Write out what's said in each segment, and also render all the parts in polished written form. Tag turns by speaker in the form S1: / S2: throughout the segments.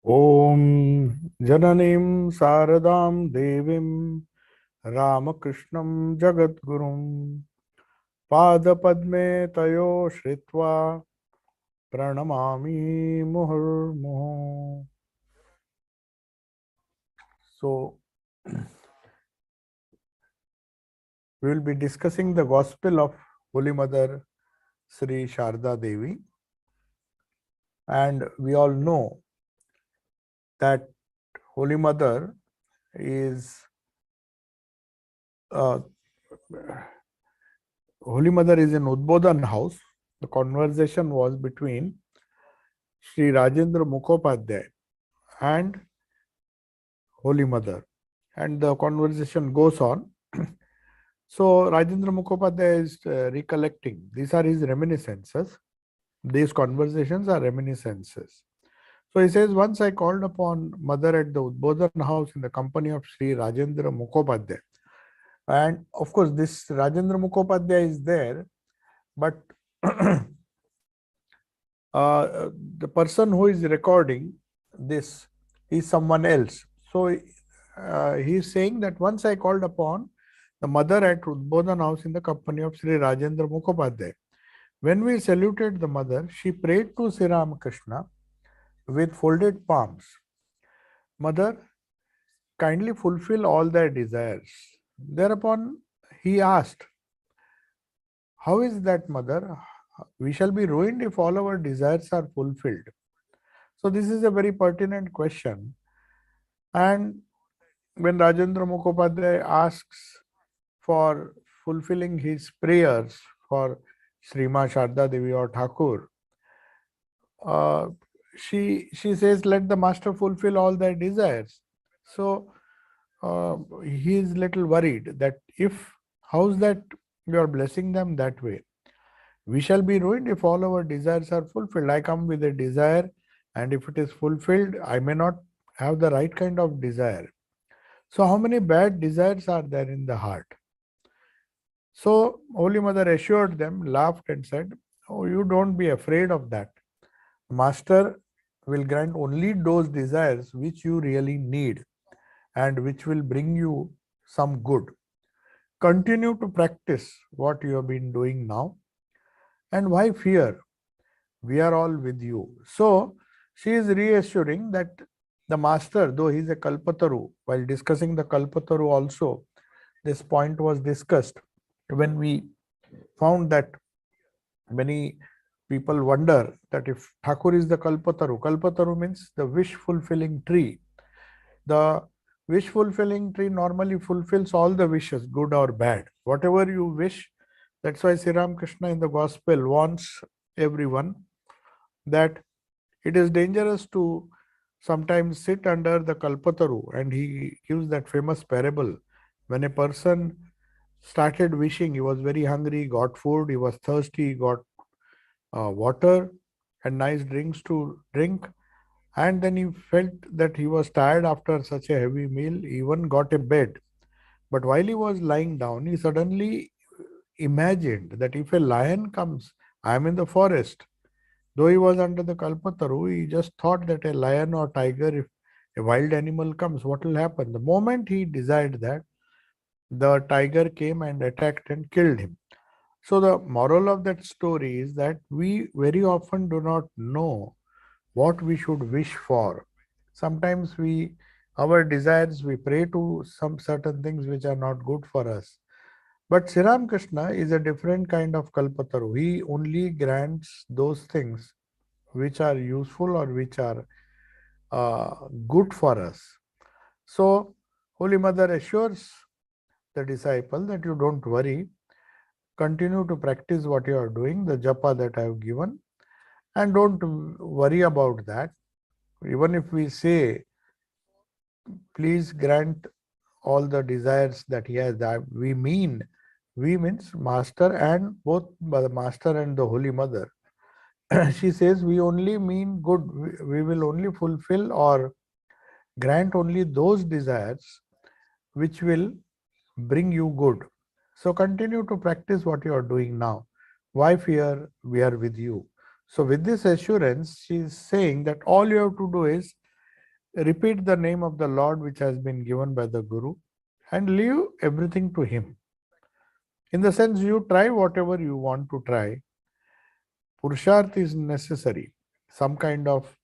S1: Om Jananim Saradam Devim Ramakrishnam Jagadgurum Pada Padme Tayo Shritva Pranamami Muhurmuhu. So, we will be discussing the Gospel of Holy Mother Sri Sarada Devi, and we all know that Holy Mother is uh, Holy Mother is in Udbodhan house. The conversation was between Sri Rajendra Mukhopadhyay and Holy Mother, and the conversation goes on. So Rajendra Mukhopadhyay is recollecting. These are his reminiscences. These conversations are reminiscences. So he says, once I called upon Mother at the Udbodhan house in the company of Sri Rajendra Mukhopadhyay. And of course, this Rajendra Mukhopadhyay is there, but the person who is recording this is someone else. So he is saying that once I called upon the mother at Udbodhan house in the company of Sri Rajendra Mukhopadhyay. When we saluted the mother, she prayed to Sri Ramakrishna with folded palms. Mother, kindly fulfill all their desires. Thereupon he asked, how is that, mother? We shall be ruined if all our desires are fulfilled. So this is a very pertinent question. And when Rajendra Mukhopadhyay asks for fulfilling his prayers for Srima Sarada Devi or Thakur, she says, let the master fulfill all their desires. So he is little worried that how's that you are blessing them that way? We shall be ruined if all our desires are fulfilled. I come with a desire, and if it is fulfilled, I may not have the right kind of desire. So how many bad desires are there in the heart? So Holy Mother assured them, laughed and said, oh, you don't be afraid of that. Master will grant only those desires which you really need and which will bring you some good. Continue to practice what you have been doing now. And why fear? We are all with you. So she is reassuring that the master, though he is a Kalpataru, while discussing the Kalpataru also, this point was discussed when we found that many people wonder that if Thakur is the Kalpataru means the wish fulfilling tree. The wish fulfilling tree normally fulfills all the wishes, good or bad. Whatever you wish, that's why Sri Ramakrishna in the gospel warns everyone that it is dangerous to sometimes sit under the Kalpataru, and he gives that famous parable when a person started wishing, he was very hungry, got food, he was thirsty, got water and nice drinks to drink, and then he felt that he was tired after such a heavy meal, he even got a bed. But while he was lying down, he suddenly imagined that if a lion comes, I am in the forest. Though he was under the Kalpataru, he just thought that a lion or tiger, if a wild animal comes, what will happen? The moment he desired that, the tiger came and attacked and killed him. So the moral of that story is that we very often do not know what we should wish for. Sometimes our desires, we pray to some certain things which are not good for us. But Sri Ramakrishna is a different kind of Kalpataru. He only grants those things which are useful or which are good for us. So Holy Mother assures the disciple that you don't worry, continue to practice what you are doing, the japa that I have given, and don't worry about that. Even if we say, please grant all the desires that he has, that we means master and both the master and the Holy Mother. She says we only mean good. We will only fulfill or grant only those desires which will bring you good. So continue to practice what you are doing now. Why fear? We are with you. So with this assurance, she is saying that all you have to do is repeat the name of the Lord which has been given by the Guru, and leave everything to Him. In the sense, you try whatever you want to try. Purusharth is necessary. Some kind of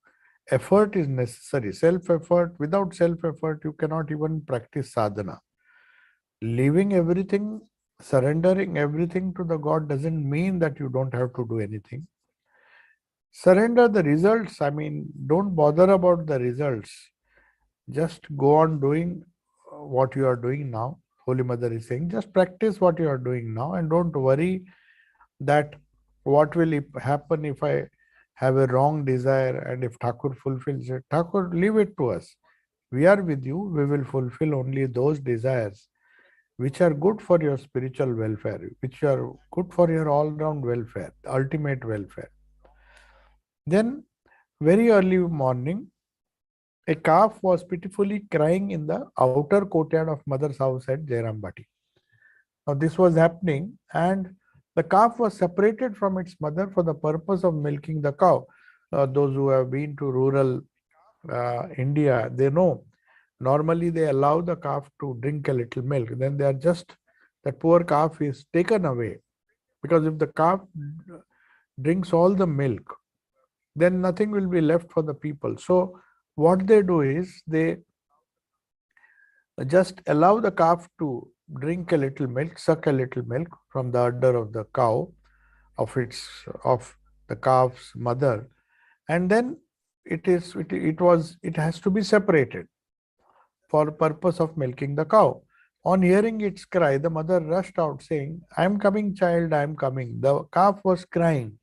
S1: effort is necessary. Self-effort. Without self-effort, you cannot even practice sadhana. Leaving everything, surrendering everything to the God doesn't mean that you don't have to do anything. Surrender the results. I mean, don't bother about the results. Just go on doing what you are doing now. Holy Mother is saying, just practice what you are doing now and don't worry that what will happen if I have a wrong desire and if Thakur fulfills it. Thakur, leave it to us. We are with you. We will fulfill only those desires which are good for your spiritual welfare, which are good for your all-round welfare, ultimate welfare. Then, very early morning, a calf was pitifully crying in the outer courtyard of mother's house at Jairambati. Now, this was happening, and the calf was separated from its mother for the purpose of milking the cow. Those who have been to rural India, they know. Normally, they allow the calf to drink a little milk. Then they are just, that poor calf is taken away. Because if the calf drinks all the milk, then nothing will be left for the people. So what they do is they just allow the calf to drink a little milk, suck a little milk from the udder of the cow, of the calf's mother, and then it has to be separated for purpose of milking the cow. On hearing its cry, the mother rushed out saying, "I am coming, child, I am coming." The calf was crying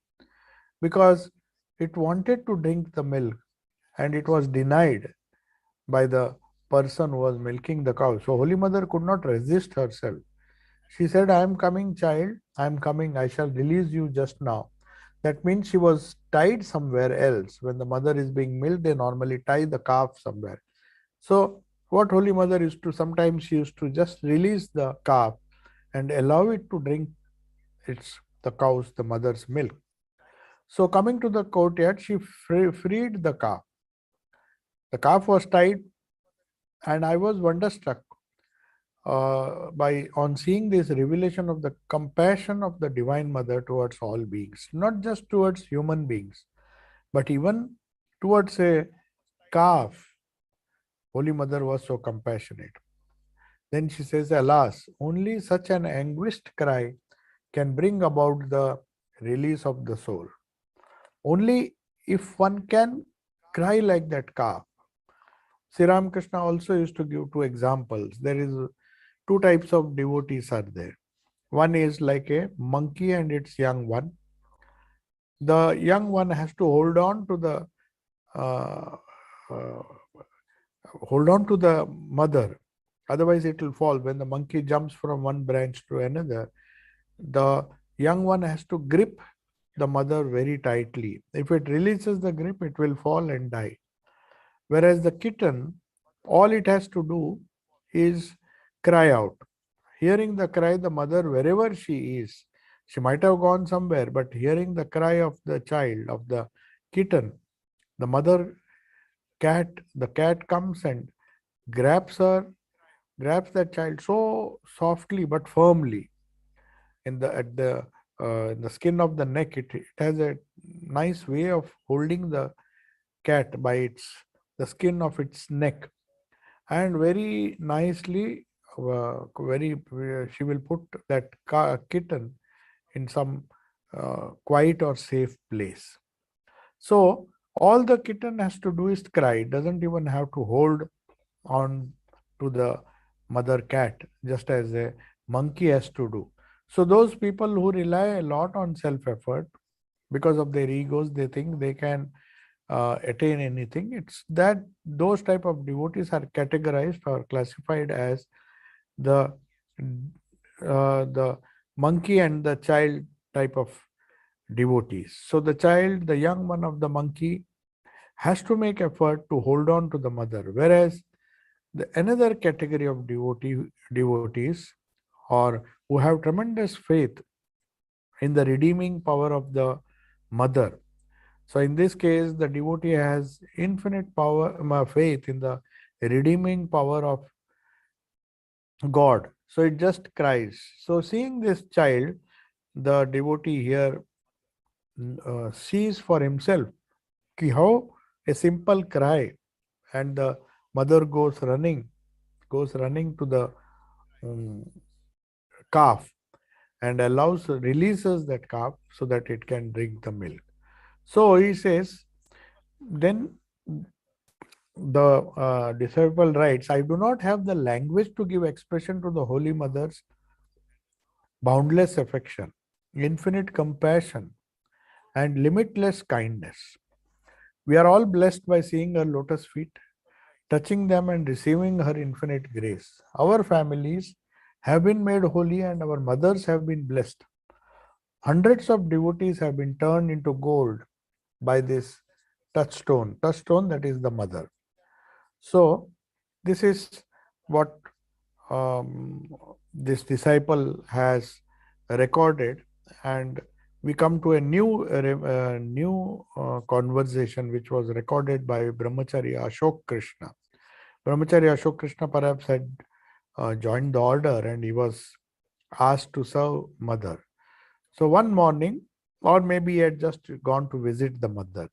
S1: because it wanted to drink the milk and it was denied by the person who was milking the cow. So Holy Mother could not resist herself. She said, "I am coming, child, I am coming, I shall release you just now." That means she was tied somewhere else. When the mother is being milked, they normally tie the calf somewhere. So what Holy Mother used to, sometimes she used to just release the calf and allow it to drink the mother's milk. So coming to the courtyard, she freed the calf. The calf was tied, and I was wonderstruck on seeing this revelation of the compassion of the Divine Mother towards all beings, not just towards human beings, but even towards a calf. Holy Mother was so compassionate. Then she says, "Alas, only such an anguished cry can bring about the release of the soul. Only if one can cry like that calf." Sri Ramakrishna also used to give two examples. There is two types of devotees are there. One is like a monkey and its young one. The young one has to hold on to the uh, uh, mother, otherwise it will fall. When the monkey jumps from one branch to another, the young one has to grip the mother very tightly. If it releases the grip, it will fall and die. Whereas the kitten, all it has to do is cry out. Hearing the cry, the mother, wherever she is, she might have gone somewhere, but hearing the cry of the child, of the kitten, the cat comes and grabs that child so softly but firmly in the skin of the neck. It has a nice way of holding the cat by the skin of its neck, and very nicely, she will put that kitten in some quiet or safe place. So all the kitten has to do is cry. It doesn't even have to hold on to the mother cat, just as a monkey has to do. So those people who rely a lot on self-effort, because of their egos, they think they can attain anything. It's that those type of devotees are categorized or classified as the monkey and the child type of devotees. So the young one of the monkey, has to make effort to hold on to the mother, whereas another category of devotees, or who have tremendous faith in the redeeming power of the mother. So in this case, the devotee has infinite power, faith in the redeeming power of God. So it just cries. So seeing this child, the devotee here sees for himself ki how a simple cry, and the mother goes running to the um, calf and releases that calf so that it can drink the milk. So he says, then the disciple writes, I do not have the language to give expression to the Holy Mother's boundless affection, infinite compassion, and limitless kindness. We are all blessed by seeing her lotus feet, touching them and receiving her infinite grace. Our families have been made holy and our mothers have been blessed. Hundreds of devotees have been turned into gold by this touchstone that is the mother. So, this is what um, this disciple has recorded, and we come to a new conversation which was recorded by Brahmachari Ashok Krishna. Brahmachari Ashok Krishna perhaps had joined the order and he was asked to serve mother. So one morning, or maybe he had just gone to visit the mother.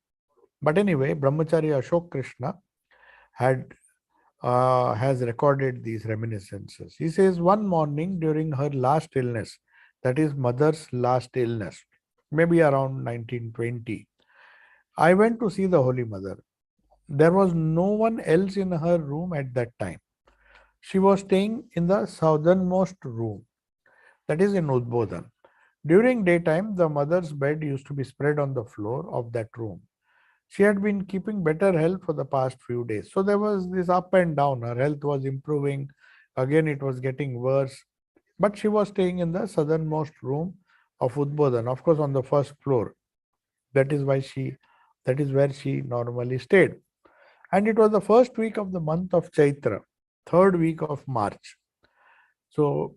S1: But anyway, Brahmachari Ashok Krishna had has recorded these reminiscences. He says, one morning during her last illness, that is mother's last illness, maybe around 1920, I went to see the Holy Mother. There was no one else in her room at that time. She was staying in the southernmost room, that is in Udbodhan. During daytime, the mother's bed used to be spread on the floor of that room. She had been keeping better health for the past few days. So there was this up and down. Her health was improving. Again, it was getting worse. But she was staying in the southernmost room of Udbodhan, of course, on the first floor. That is where she normally stayed. And it was the first week of the month of Chaitra, third week of March. So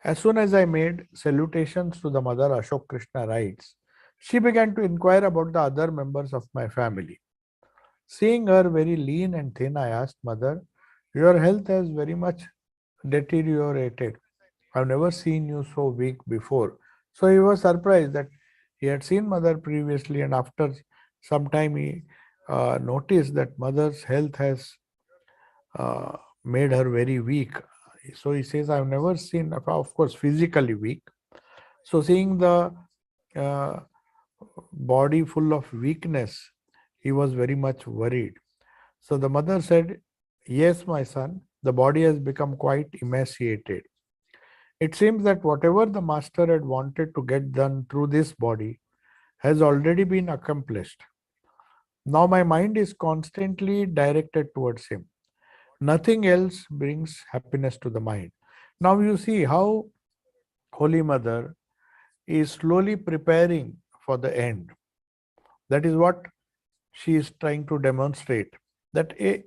S1: as soon as I made salutations to the mother, Ashok Krishna writes, she began to inquire about the other members of my family. Seeing her very lean and thin, I asked, Mother, your health has very much deteriorated. I've never seen you so weak before. So he was surprised that he had seen Mother previously, and after some time he noticed that Mother's health has made her very weak. So he says, I've never seen, of course, physically weak. So seeing the uh, body full of weakness, he was very much worried. So the mother said, yes, my son, the body has become quite emaciated. It seems that whatever the master had wanted to get done through this body has already been accomplished. Now my mind is constantly directed towards him. Nothing else brings happiness to the mind. Now you see how Holy Mother is slowly preparing for the end. That is what she is trying to demonstrate. That at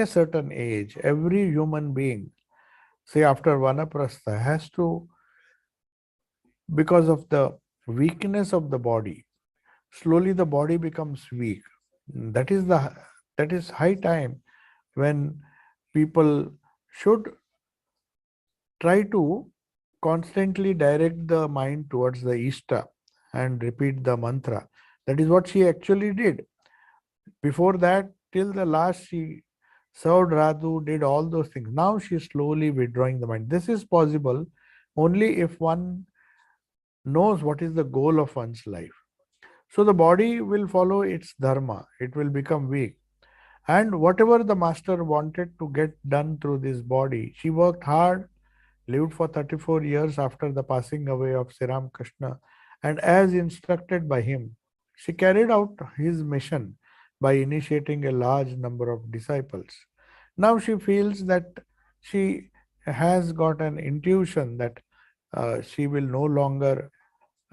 S1: a certain age, every human being, say after Vanaprastha, has to, because of the weakness of the body, slowly the body becomes weak. That is high time when people should try to constantly direct the mind towards the Ishta and repeat the mantra. That is what she actually did. Before that, till the last, she served Radhu, did all those things. Now she is slowly withdrawing the mind. This is possible only if one knows what is the goal of one's life. So the body will follow its dharma, it will become weak. And whatever the master wanted to get done through this body, she worked hard, lived for 34 years after the passing away of Sri Ramakrishna, and as instructed by him, she carried out his mission by initiating a large number of disciples. Now she feels that she has got an intuition that she will no longer,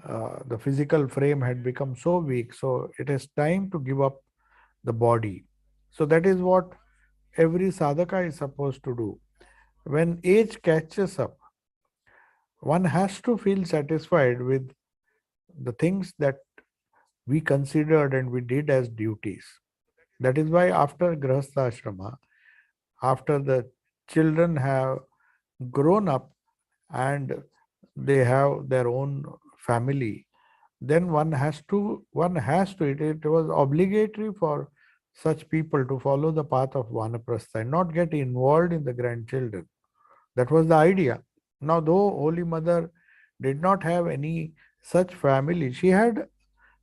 S1: the physical frame had become so weak, so it is time to give up the body. So that is what every sadhaka is supposed to do. When age catches up, one has to feel satisfied with the things that we considered and we did as duties. That is why after Grahastha Ashrama, after the children have grown up and they have their own family, then one has to it was obligatory for such people to follow the path of vanaprastha and not get involved in the grandchildren. That was the idea. Now, though Holy Mother did not have any such family, she had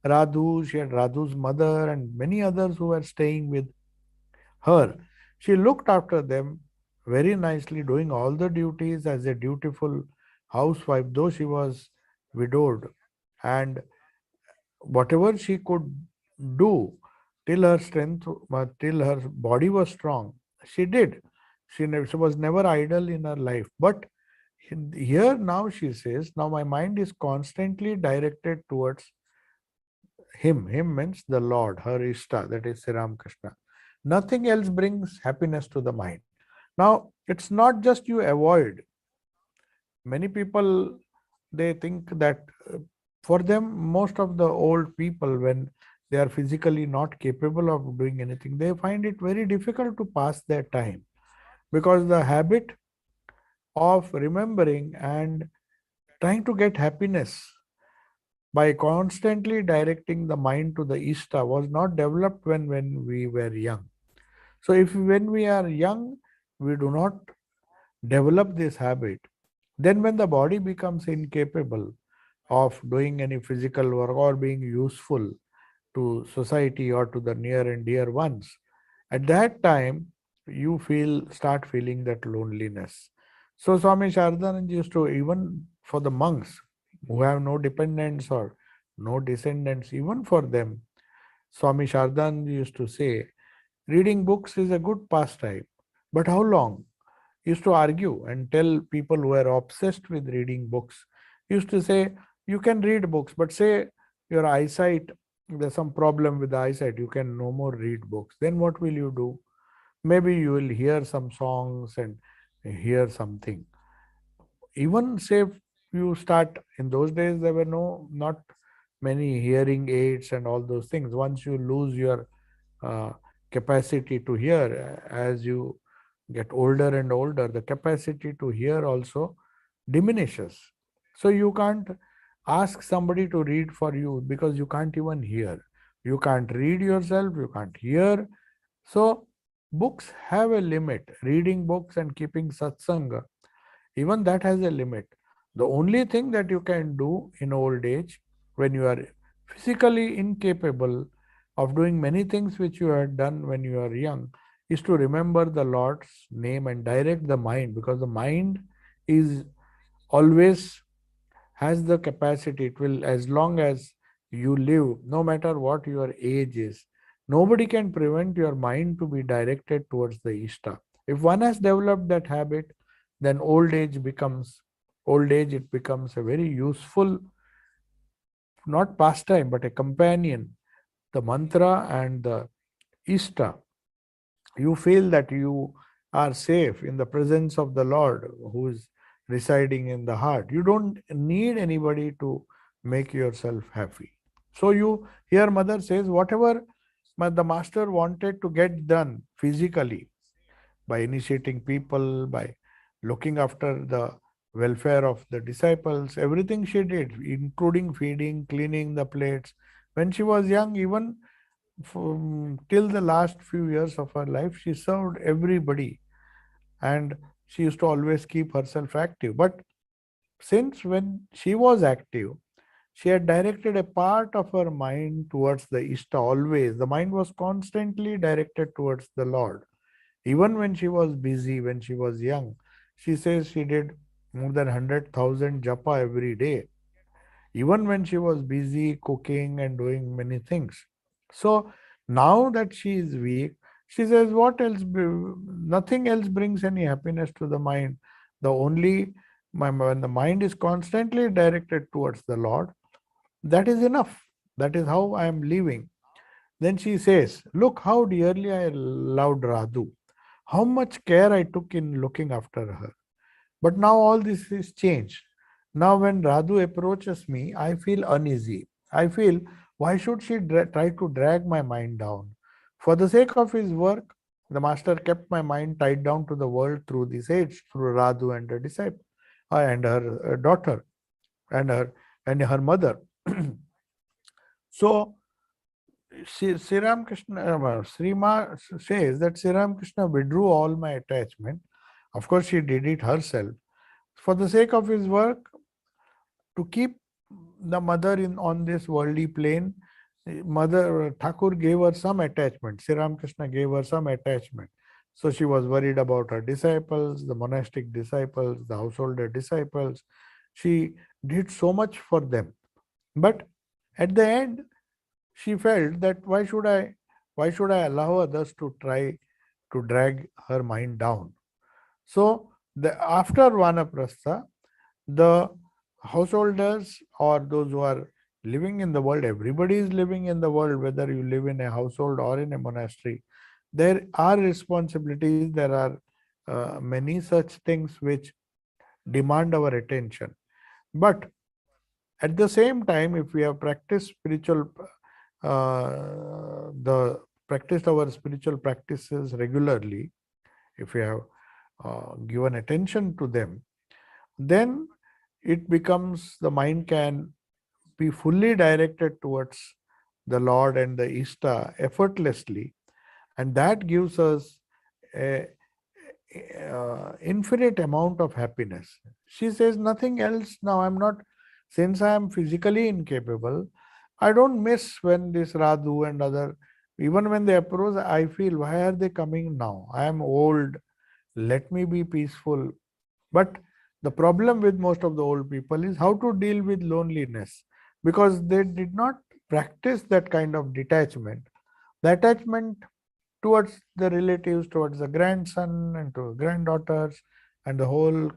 S1: Radhu, she had Radhu's mother, and many others who were staying with her. She looked after them very nicely, doing all the duties as a dutiful housewife, though she was widowed. And whatever she could do till her strength, till her body was strong, she did. She was never idle in her life. But here now she says, now my mind is constantly directed towards him. Him means the Lord, her Ishta, that is Sri Ramakrishna. Nothing else brings happiness to the mind. Now, it's not just you avoid. Many people, they think that for them, most of the old people, when they are physically not capable of doing anything, they find it very difficult to pass their time, because the habit of remembering and trying to get happiness by constantly directing the mind to the Ishta was not developed when we were young. So if when we are young, we do not develop this habit, then when the body becomes incapable of doing any physical work or being useful to society or to the near and dear ones, at that time you start feeling that loneliness. So Swami Shardanand used to, even for the monks who have no dependents or no descendants, even for them, Swami Shardanand used to say, reading books is a good pastime, but how long? He used to argue and tell people who were obsessed with reading books. He used to say, you can read books, but say your eyesight, there's some problem with the eyesight, you can no more read books. Then what will you do? Maybe you will hear some songs and hear something. Even say you start, in those days there were not many hearing aids and all those things. Once you lose your uh, capacity to hear, as you get older and older, the capacity to hear also diminishes. So you can't ask somebody to read for you because you can't even hear. You can't read yourself, you can't hear. So books have a limit. Reading books and keeping satsanga, even that has a limit. The only thing that you can do in old age, when you are physically incapable of doing many things which you had done when you are young, is to remember the Lord's name and direct the mind, because the mind is always has the capacity. It will, as long as you live, no matter what your age is, nobody can prevent your mind to be directed towards the Ishta. If one has developed that habit, then old age, it becomes a very useful, not pastime, but a companion. The mantra and the Ishta, you feel that you are safe in the presence of the Lord who is residing in the heart. You don't need anybody to make yourself happy. So you here mother says, whatever the master wanted to get done physically, by initiating people, by looking after the welfare of the disciples, everything she did, including feeding, cleaning the plates. When she was young, even till the last few years of her life, she served everybody, and she used to always keep herself active. But since when she was active, she had directed a part of her mind towards the Ishta always. The mind was constantly directed towards the Lord. Even when she was busy, when she was young, she says she did more than 100,000 japa every day, even when she was busy cooking and doing many things. So now that she is weak, she says, what else? Nothing else brings any happiness to the mind. The only, when the mind is constantly directed towards the Lord, that is enough. That is how I am living. Then she says, look how dearly I loved Radhu, how much care I took in looking after her. But now all this is changed. Now when Radhu approaches me, I feel uneasy. I feel, Why should she try to drag my mind down? For the sake of his work, the master kept my mind tied down to the world through this age, through Radhu and her disciple, and her daughter, and her mother. So Sri Ramakrishna, Srima says that Sri Ramakrishna withdrew all my attachment. Of course, she did it herself for the sake of his work, to keep the mother in on this worldly plane. Mother Thakur gave her some attachment. Sri Ramakrishna gave her some attachment. So she was worried about her disciples, the monastic disciples, the householder disciples. She did so much for them. But at the end, she felt that why should I allow others to try to drag her mind down? So after Vanaprastha, the householders or those who are living in the world, everybody is living in the world, whether you live in a household or in a monastery, there are responsibilities, there are many such things which demand our attention. But at the same time, if we have practiced our spiritual practices regularly, if we have given attention to them, then it becomes, the mind can be fully directed towards the Lord and the Ishta effortlessly, and that gives us a, infinite amount of happiness. She says nothing else now. Since I am physically incapable, I don't miss when this Radhu and other, even when they approach, I feel, why are they coming now? I am old. Let me be peaceful. But the problem with most of the old people is how to deal with loneliness, because they did not practice that kind of detachment. The attachment towards the relatives, towards the grandson and to granddaughters and the whole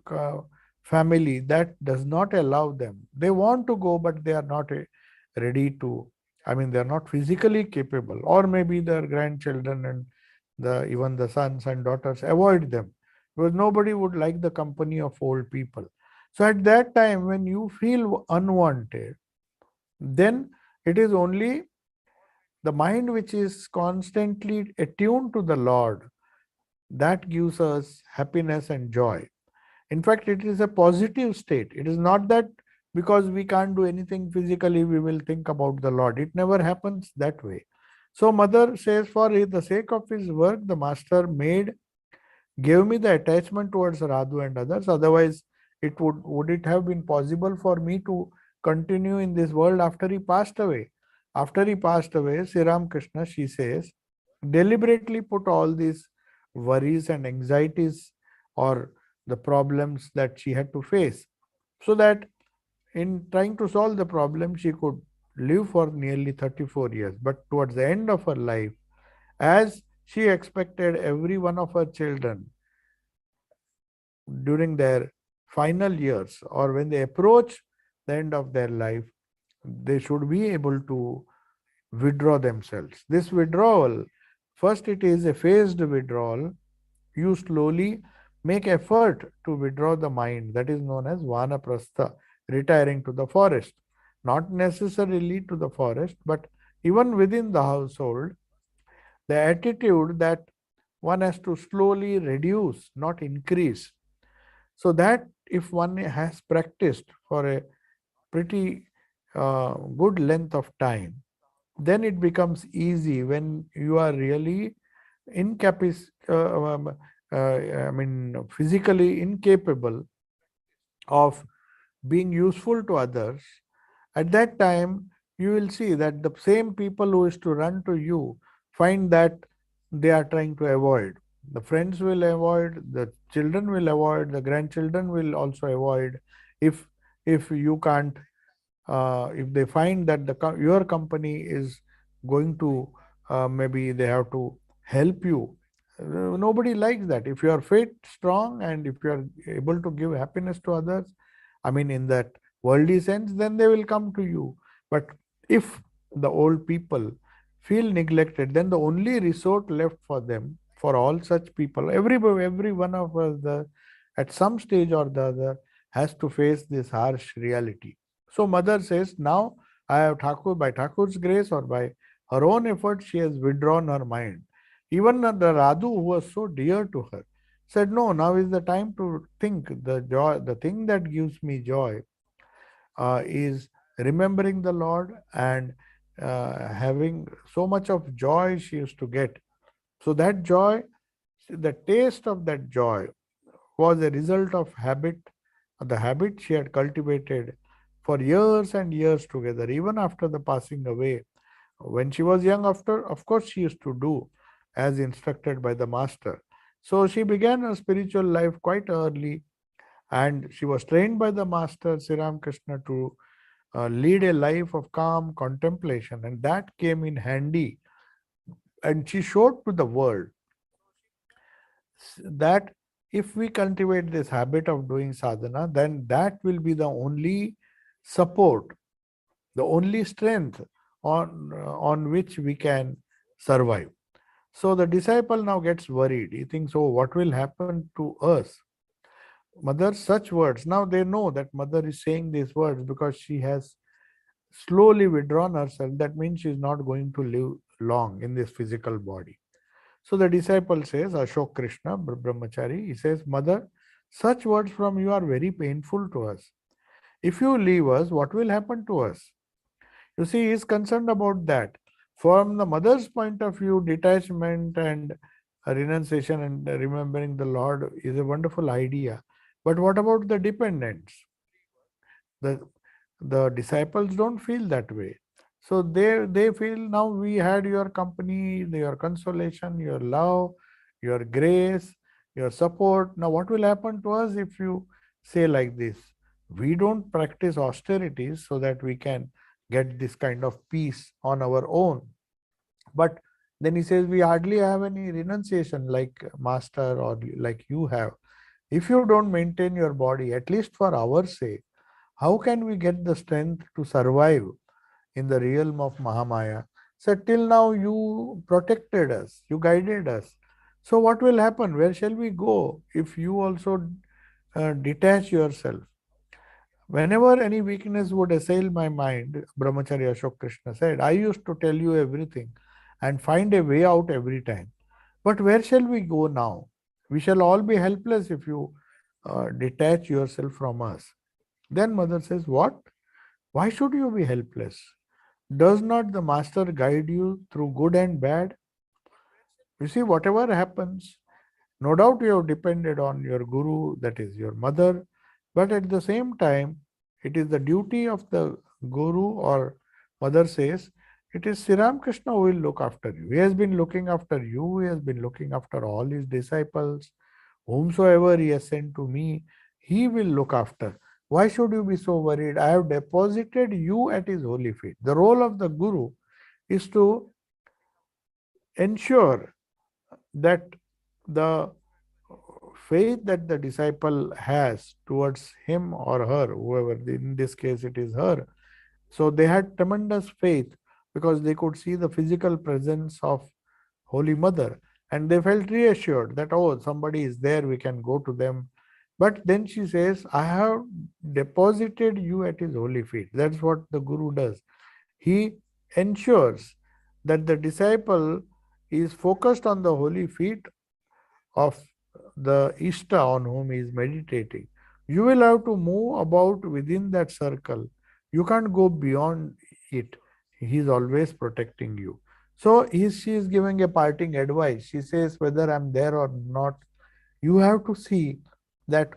S1: family, that does not allow them. They want to go, but they are not ready to. I mean, they are not physically capable, or maybe their grandchildren and even the sons and daughters avoid them, because nobody would like the company of old people. So at that time, when you feel unwanted, then it is only the mind which is constantly attuned to the Lord that gives us happiness and joy. In fact, it is a positive state. It is not that because we can't do anything physically, we will think about the Lord. It never happens that way. So Mother says, for the sake of his work, the master gave me the attachment towards Radhu and others. Otherwise, would it have been possible for me to continue in this world after he passed away? After he passed away, Sri Ramakrishna, she says, deliberately put all these worries and anxieties or the problems that she had to face, so that in trying to solve the problem, she could live for nearly 34 years. But towards the end of her life, as she expected every one of her children during their final years, or when they approach the end of their life, they should be able to withdraw themselves. This withdrawal, first it is a phased withdrawal. You slowly make effort to withdraw the mind. That is known as vanaprastha, retiring to the forest. Not necessarily to the forest, but even within the household, the attitude that one has to slowly reduce, not increase. So that if one has practiced for a pretty good length of time, then it becomes easy when you are really physically incapable of being useful to others. At that time, you will see that the same people who is to run to you find that they are trying to avoid. The friends will avoid, the children will avoid, the grandchildren will also avoid. If you can't, if they find that your company is going to, maybe they have to help you. Nobody likes that. If you are fit, strong, and if you are able to give happiness to others, I mean, in that worldly sense, then they will come to you. But if the old people feel neglected, then the only resort left for them, for all such people, every one of us, at some stage or the other, has to face this harsh reality. So Mother says, now I have by Thakur's grace or by her own effort, she has withdrawn her mind. Even the Radhu, who was so dear to her, said, no, now is the time to think. The thing that gives me joy is remembering the Lord and having so much of joy she used to get. So that joy, the taste of that joy was a result of the habit she had cultivated for years and years together, even after the passing away. When she was young, after, of course, she used to do as instructed by the master. So she began her spiritual life quite early, and she was trained by the master, Sri Ramakrishna, to lead a life of calm contemplation, and that came in handy. And she showed to the world that if we cultivate this habit of doing sadhana, then that will be the only support, the only strength on which we can survive. So the disciple now gets worried. He thinks, oh, what will happen to us? Mother, such words. Now they know that mother is saying these words because she has slowly withdrawn herself. That means she is not going to live long in this physical body. So the disciple says, Ashok Krishna, Brahmachari, he says, Mother, such words from you are very painful to us. If you leave us, what will happen to us? You see, he is concerned about that. From the mother's point of view, detachment and renunciation and remembering the Lord is a wonderful idea. But what about the dependents? The the disciples don't feel that way. So they feel, now we had your company, your consolation, your love, your grace, your support. Now what will happen to us if you say like this? We don't practice austerities so that we can get this kind of peace on our own. But then he says, we hardly have any renunciation like master or like you have. If you don't maintain your body, at least for our sake, how can we get the strength to survive in the realm of Mahamaya? So till now you protected us, you guided us. So what will happen? Where shall we go if you also detach yourself? Whenever any weakness would assail my mind, Brahmacharya Ashok Krishna said, I used to tell you everything and find a way out every time. But where shall we go now? We shall all be helpless if you detach yourself from us. Then mother says, what? Why should you be helpless? Does not the master guide you through good and bad? You see, whatever happens, no doubt you have depended on your guru, that is your mother, but at the same time, it is the duty of the guru, or mother says, it is Sri Ramakrishna who will look after you. He has been looking after you, he has been looking after all his disciples. Whomsoever he has sent to me, he will look after. Why should you be so worried? I have deposited you at his holy feet. The role of the guru is to ensure that the faith that the disciple has towards him or her, whoever, in this case it is her. So they had tremendous faith because they could see the physical presence of Holy Mother, and they felt reassured that, oh, somebody is there, we can go to them. But then she says, I have deposited you at his holy feet. That's what the Guru does. He ensures that the disciple is focused on the holy feet of the Ishta on whom he is meditating. You will have to move about within that circle. You can't go beyond it. He is always protecting you. So she is giving a parting advice. She says, whether I'm there or not, you have to see that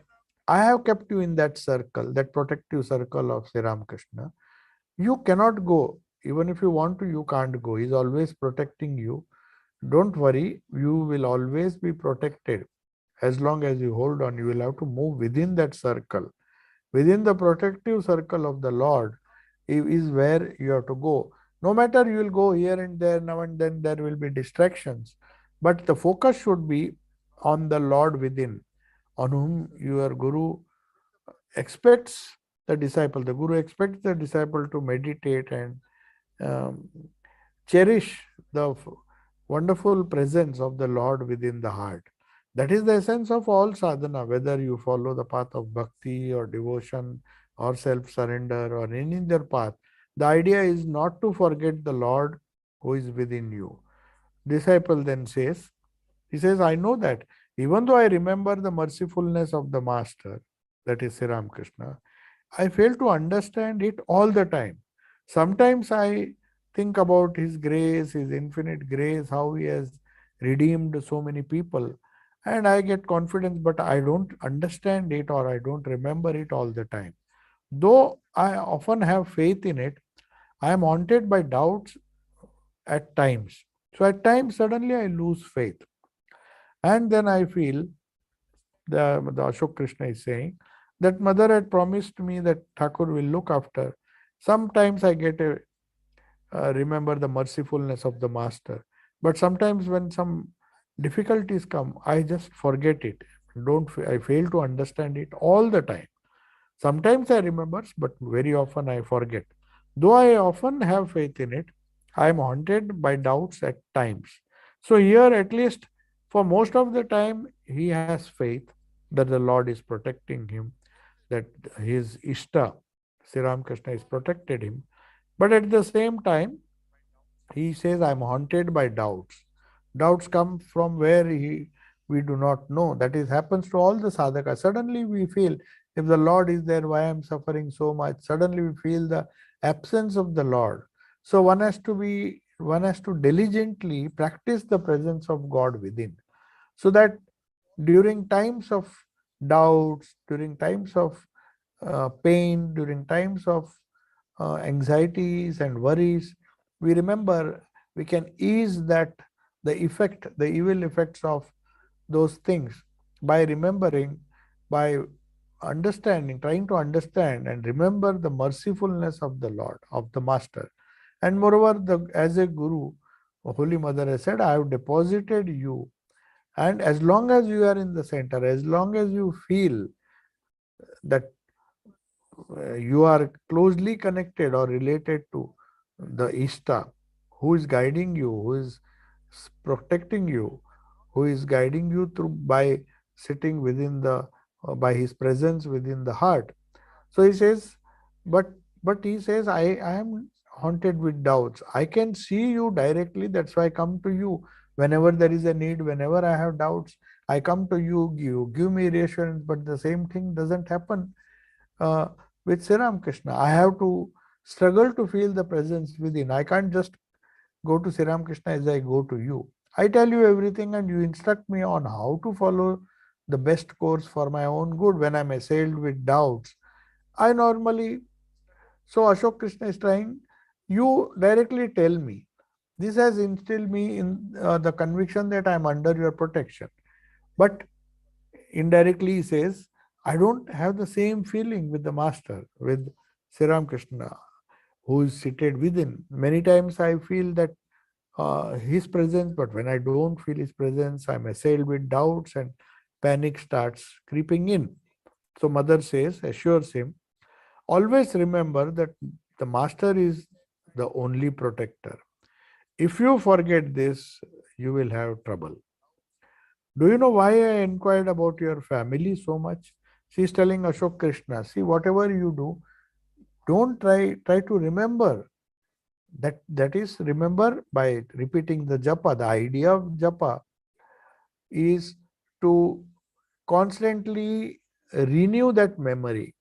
S1: I have kept you in that circle, that protective circle of Sri Ramakrishna. You cannot go. Even if you want to, you can't go. He's always protecting you. Don't worry, you will always be protected. As long as you hold on, you will have to move within that circle. Within the protective circle of the Lord is where you have to go. No matter, you will go here and there, now and then there will be distractions. But the focus should be on the Lord within, on whom your Guru expects the disciple. The Guru expects the disciple to meditate and um, cherish the wonderful presence of the Lord within the heart. That is the essence of all sadhana, whether you follow the path of bhakti or devotion or self-surrender or any other path. The idea is not to forget the Lord who is within you. Disciple then says, he says, I know that even though I remember the mercifulness of the Master, that is Sri Ramakrishna, I fail to understand it all the time. Sometimes I think about His grace, His infinite grace, how He has redeemed so many people, and I get confidence, but I don't understand it or I don't remember it all the time. Though I often have faith in it, I am haunted by doubts at times. So at times, suddenly I lose faith. And then I feel, the Ashok Krishna is saying, that mother had promised me that Thakur will look after. Sometimes I get a remember the mercifulness of the master, but sometimes when some difficulties come, I just forget it. Don't I fail to understand it all the time. Sometimes I remember, but very often I forget. Though I often have faith in it, I am haunted by doubts at times. So here, at least for most of the time, he has faith that the Lord is protecting him, that his Ishta, Sri Ramakrishna, is protected him. But at the same time, he says, I'm haunted by doubts. Doubts come from where we do not know. That is happens to all the sadhakas. Suddenly we feel, if the Lord is there, why I'm suffering so much? Suddenly we feel the absence of the Lord. So one has to diligently practice the presence of God within, so that during times of doubts, during times of pain, during times of anxieties and worries, we remember, we can ease the evil effects of those things by remembering, by understanding, trying to understand and remember the mercifulness of the Lord, of the Master. And moreover, as a Guru, Holy Mother has said, I have deposited you. And as long as you are in the center, as long as you feel that you are closely connected or related to the Ishta, who is guiding you, who is protecting you, who is guiding you through by sitting within by his presence within the heart. So he says, but he says, I am haunted with doubts. I can see you directly. That's why I come to you. Whenever there is a need, whenever I have doubts, I come to you, you give me reassurance, but the same thing doesn't happen uh, with Sri Ramakrishna. I have to struggle to feel the presence within. I can't just go to Sri Ramakrishna as I go to you. I tell you everything and you instruct me on how to follow the best course for my own good when I'm assailed with doubts. I normally, so Ashok Krishna is trying, you directly tell me. This has instilled me in the conviction that I'm under your protection. But indirectly he says, I don't have the same feeling with the master, with Sri Ramakrishna, who is seated within. Many times I feel that his presence, but when I don't feel his presence, I'm assailed with doubts and panic starts creeping in. So mother says, assures him, always remember that the master is the only protector. If you forget this, you will have trouble. Do you know why I inquired about your family so much? She's telling Ashok Krishna, see, whatever you do, don't try to remember. That is, remember by repeating the japa. The idea of japa is to constantly renew that memory.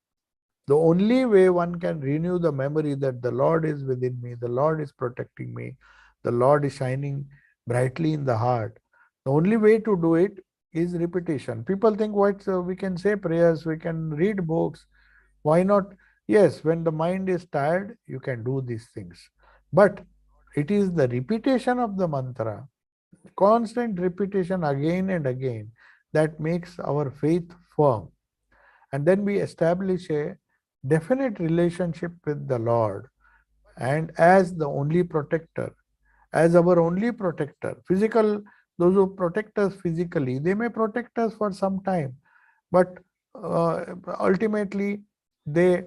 S1: The only way one can renew the memory that the Lord is within me, the Lord is protecting me, the Lord is shining brightly in the heart. The only way to do it is repetition. People think, what we can say prayers, we can read books. Why not? Yes, when the mind is tired, you can do these things. But it is the repetition of the mantra, constant repetition again and again, that makes our faith firm. And then we establish a definite relationship with the Lord, and as the only protector, as our only protector. Those who protect us physically, they may protect us for some time, but ultimately they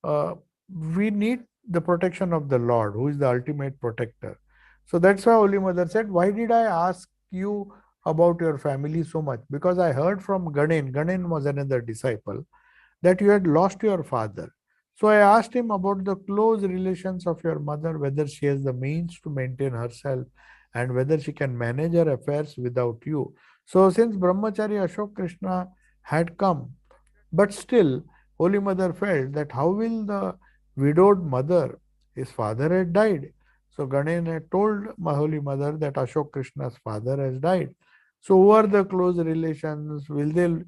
S1: uh, we need the protection of the Lord, who is the ultimate protector. So that's why Holy Mother said, why did I ask you about your family so much? Because I heard from Ganen was another disciple, that you had lost your father. So I asked him about the close relations of your mother, whether she has the means to maintain herself and whether she can manage her affairs without you. So since Brahmachari Ashok Krishna had come, but still Holy Mother felt that how will the widowed mother, his father had died. So Ganen had told my Holy Mother that Ashok Krishna's father has died. So who are the close relations? Will they,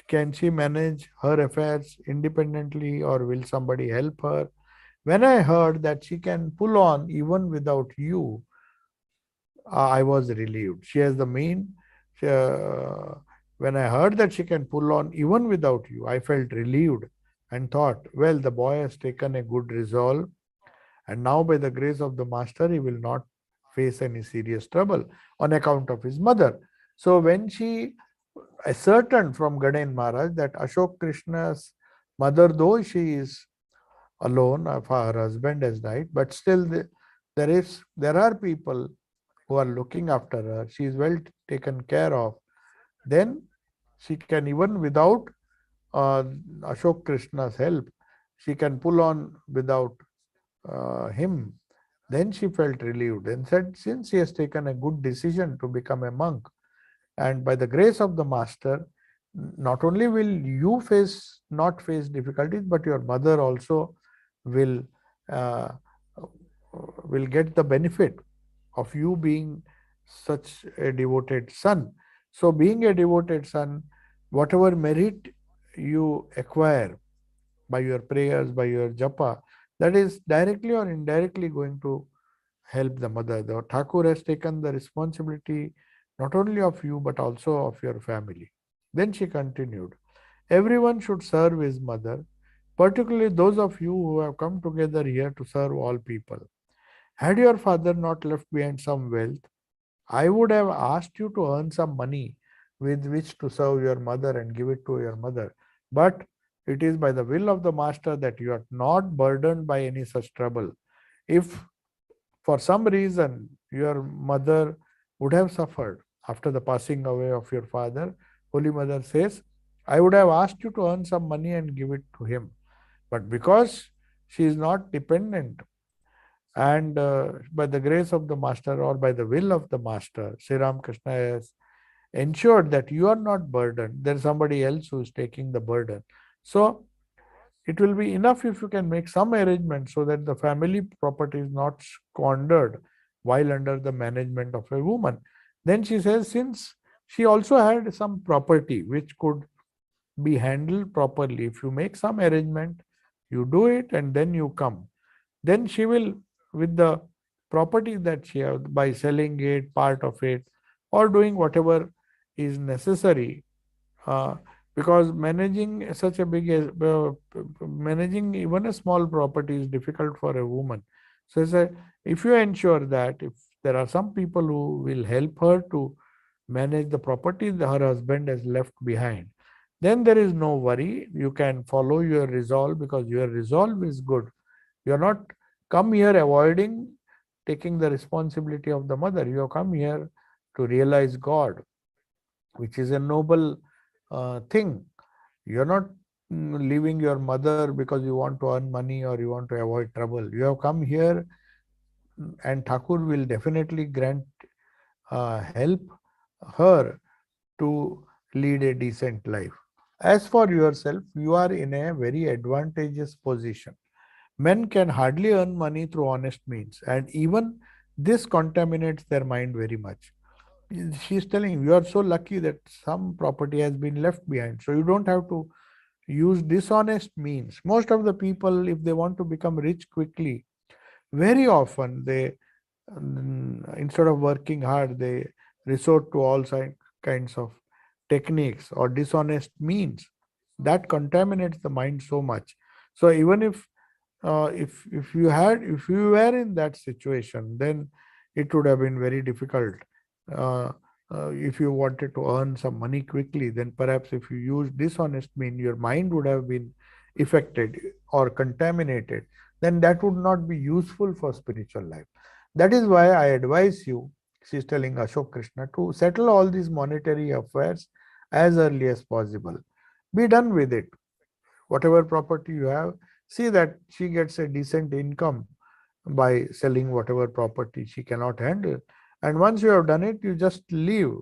S1: can she manage her affairs independently or will somebody help her? When I heard that she can pull on even without you, I was relieved. She has the mean. Uh, when I heard that she can pull on even without you, I felt relieved and thought, well, the boy has taken a good resolve, and now by the grace of the master, he will not face any serious trouble on account of his mother. So when she ascertained from Gaden Maharaj that Ashok Krishna's mother, though she is alone, her husband has died, but still there are people who are looking after her. She is well taken care of. Then she can, even without uh, Ashok Krishna's help, she can pull on without him. Then she felt relieved and said, since he has taken a good decision to become a monk, and by the grace of the master, not only will you not face difficulties, but your mother also will uh, will get the benefit of you being such a devoted son. So being a devoted son, whatever merit you acquire by your prayers, by your japa, that is directly or indirectly going to help the mother. The Thakur has taken the responsibility not only of you but also of your family. Then she continued, everyone should serve his mother, particularly those of you who have come together here to serve all people. Had your father not left behind some wealth, I would have asked you to earn some money with which to serve your mother and give it to your mother. But it is by the will of the master that you are not burdened by any such trouble. If for some reason your mother would have suffered after the passing away of your father, Holy Mother says, I would have asked you to earn some money and give it to him. But because she is not dependent, and by the grace of the master or by the will of the master, Sri Ramakrishna has ensured that you are not burdened. There is somebody else who is taking the burden. So it will be enough if you can make some arrangement so that the family property is not squandered while under the management of a woman. Then she says, since she also had some property which could be handled properly, if you make some arrangement, you do it and then you come. Then she will, with the property that she has, by selling it, part of it, or doing whatever is necessary, uh, because managing such a big, managing even a small property is difficult for a woman. So I said, if you ensure that if there are some people who will help her to manage the property that her husband has left behind, then there is no worry. You can follow your resolve because your resolve is good. You are not come here avoiding taking the responsibility of the mother. You have come here to realize God, which is a noble thing. You're not leaving your mother because you want to earn money or you want to avoid trouble. You have come here, and Thakur will definitely grant help her to lead a decent life. As for yourself, you are in a very advantageous position. Men can hardly earn money through honest means, and even this contaminates their mind very much. She's telling you are so lucky that some property has been left behind, so you don't have to use dishonest means. Most of the people, if they want to become rich quickly, very often they, instead of working hard, they resort to all kinds of techniques or dishonest means. That contaminates the mind so much. So even if you were in that situation, then it would have been very difficult. Uh, if you wanted to earn some money quickly, then perhaps if you use dishonest means, your mind would have been affected or contaminated. Then that would not be useful for spiritual life. That is why I advise you, she's telling Ashok Krishna, to settle all these monetary affairs as early as possible. Be done with it. Whatever property you have, See that she gets a decent income by selling whatever property she cannot handle. And once you have done it, you just leave.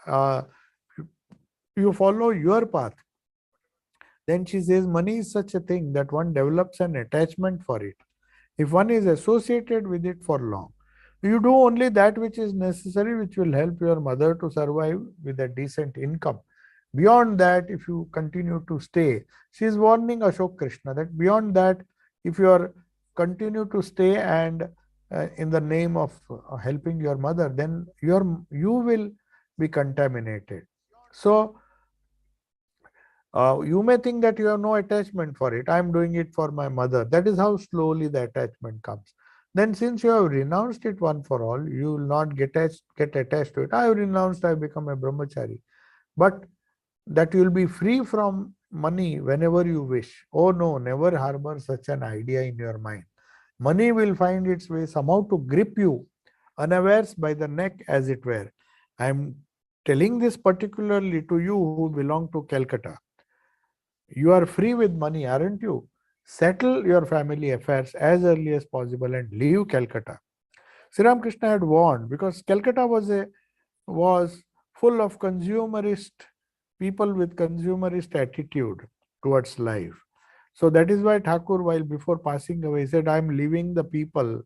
S1: Uh, you follow your path. Then she says, money is such a thing that one develops an attachment for it. If one is associated with it for long, you do only that which is necessary, which will help your mother to survive with a decent income. Beyond that, if you continue to stay, she is warning Ashok Krishna that beyond that, if you are continue to stay and in the name of helping your mother, then you will be contaminated. So you may think that you have no attachment for it. I am doing it for my mother. That is how slowly the attachment comes. Then, since you have renounced it one for all, you will not get attached to it. I have renounced, I have become a brahmachari. But that you will be free from money whenever you wish. Oh no, never harbor such an idea in your mind. Money will find its way somehow to grip you unawares by the neck, as it were. I am telling this particularly to you who belong to Calcutta. You are free with money, aren't you? Settle your family affairs as early as possible and leave Calcutta. Sri Ramakrishna had warned because Calcutta was full of consumerist people with consumerist attitude towards life. So that is why Thakur, while before passing away, said, I am leaving the people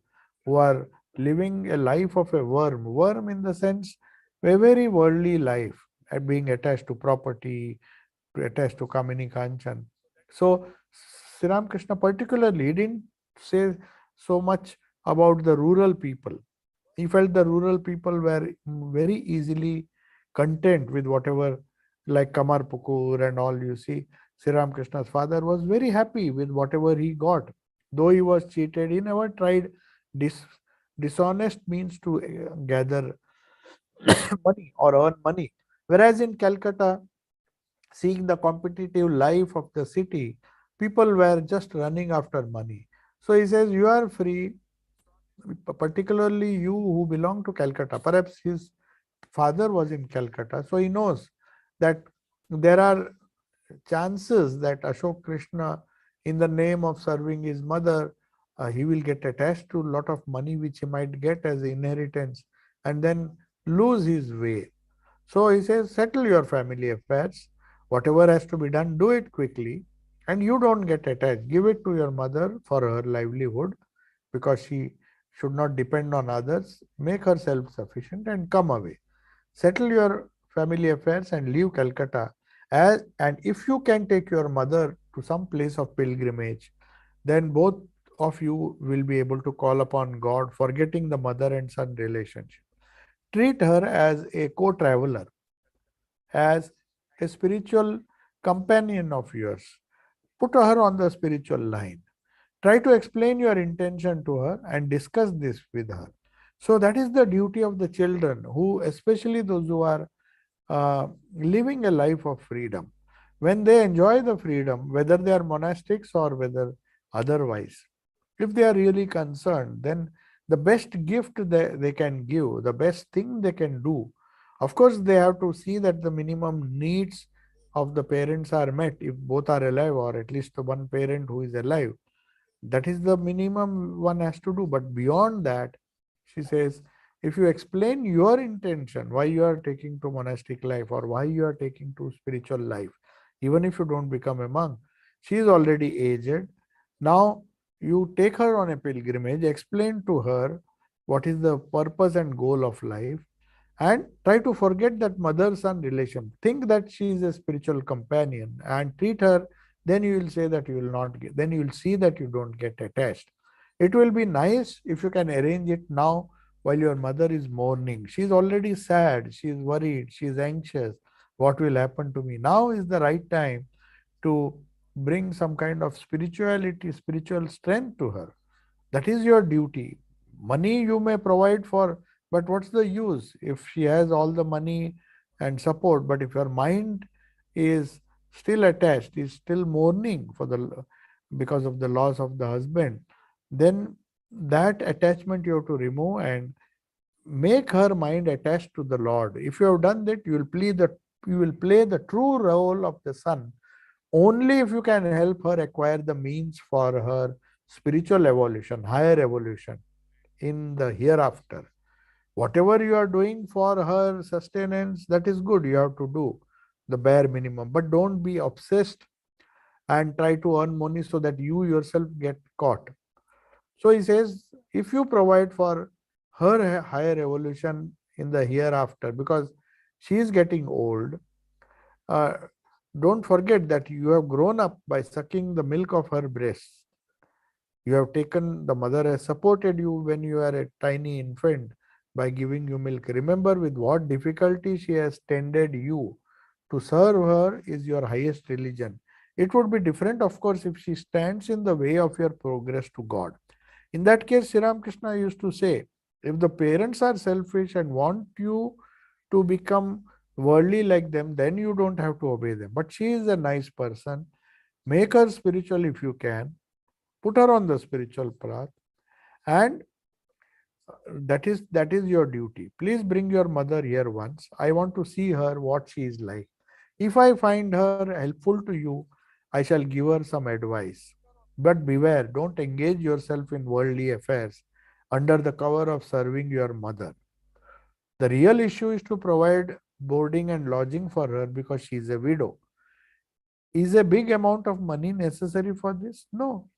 S1: who are living a life of a worm. Worm in the sense, a very worldly life, being attached to property, attached to Kamini Kanchan. So Sri Ramakrishna particularly didn't say so much about the rural people. He felt the rural people were very easily content with whatever, like Kamar Pukur and all you see. Sri Ramakrishna's father was very happy with whatever he got. Though he was cheated, he never tried dishonest means to gather money or earn money. Whereas in Calcutta, seeing the competitive life of the city, people were just running after money. So he says, you are free, particularly you who belong to Calcutta. Perhaps his father was in Calcutta, so he knows that there are chances that Ashok Krishna, in the name of serving his mother, he will get attached to a lot of money which he might get as inheritance and then lose his way. So he says, settle your family affairs. Whatever has to be done, do it quickly. And you don't get attached. Give it to your mother for her livelihood because she should not depend on others. Make her self-sufficient and come away. Settle your family affairs and leave Calcutta. And if you can take your mother to some place of pilgrimage, then both of you will be able to call upon God, forgetting the mother and son relationship. Treat her as a co-traveler, as a spiritual companion of yours. Put her on the spiritual line. Try to explain your intention to her and discuss this with her. So that is the duty of the children, who, especially those who are living a life of freedom. When they enjoy the freedom, whether they are monastics or whether otherwise, if they are really concerned, then the best gift they can give, the best thing they can do, of course, they have to see that the minimum needs of the parents are met if both are alive, or at least the one parent who is alive. That is the minimum one has to do. But beyond that, she says, if you explain your intention, why you are taking to monastic life or why you are taking to spiritual life, even if you don't become a monk, she is already aged. Now you take her on a pilgrimage, explain to her what is the purpose and goal of life, and try to forget that mother-son relation. Think that she is a spiritual companion and treat her. Then you will say that you will not get, then you will see that you don't get attached. It will be nice if you can arrange it now while your mother is mourning. She is already sad, she is worried, she is anxious. What will happen to me? Now is the right time to bring some kind of spirituality, spiritual strength to her. That is your duty. Money you may provide for, but what's the use if she has all the money and support, but if your mind is still attached, is still mourning for the because of the loss of the husband, then that attachment you have to remove and make her mind attached to the Lord. If you have done that, you will play the true role of the son Only if you can help her acquire the means for her spiritual evolution, higher evolution in the hereafter. Whatever you are doing for her sustenance, that is good. You have to do the bare minimum, but don't be obsessed and try to earn money so that you yourself get caught. So he says, if you provide for her higher evolution in the hereafter, because she is getting old, uh, don't forget that you have grown up by sucking the milk of her breasts. You have taken, the mother has supported you when you are a tiny infant by giving you milk. Remember with what difficulty she has tended you. To serve her is your highest religion. It would be different, of course, if she stands in the way of your progress to God. In that case, Sri Ramakrishna used to say, if the parents are selfish and want you to become worldly like them, then you don't have to obey them. But she is a nice person. Make her spiritual if you can. Put her on the spiritual path, and that is your duty. Please bring your mother here once. I want to see her, what she is like. If I find her helpful to you, I shall give her some advice. But beware, don't engage yourself in worldly affairs under the cover of serving your mother. The real issue is to provide boarding and lodging for her because she is a widow. Is a big amount of money necessary for this? No.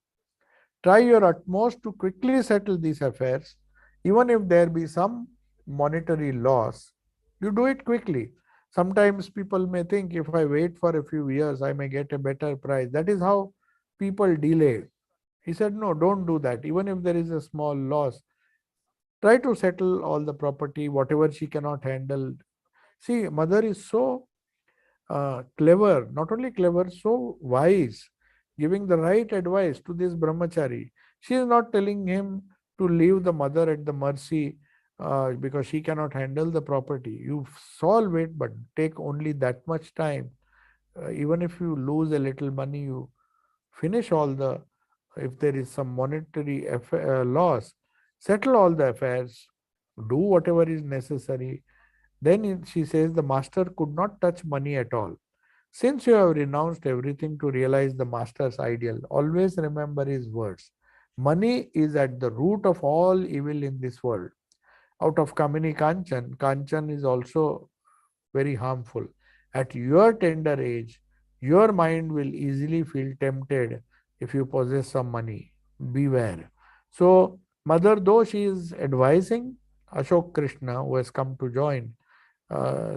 S1: Try your utmost to quickly settle these affairs. Even if there be some monetary loss, you do it quickly. Sometimes people may think, if I wait for a few years, I may get a better price. That is how people delay. He said, no, don't do that. Even if there is a small loss, try to settle all the property, whatever she cannot handle. See, mother is so clever, not only clever, so wise, giving the right advice to this brahmachari. She is not telling him to leave the mother at the mercy because she cannot handle the property. You solve it, but take only that much time. Even if you lose a little money, you finish all the, if there is some monetary loss, settle all the affairs, do whatever is necessary. Then she says the master could not touch money at all. Since you have renounced everything to realize the master's ideal, always remember his words. Money is at the root of all evil in this world. Out of Kamini Kanchan, Kanchan is also very harmful. At your tender age, your mind will easily feel tempted if you possess some money. Beware. So, mother, though she is advising Ashok Krishna, who has come to join,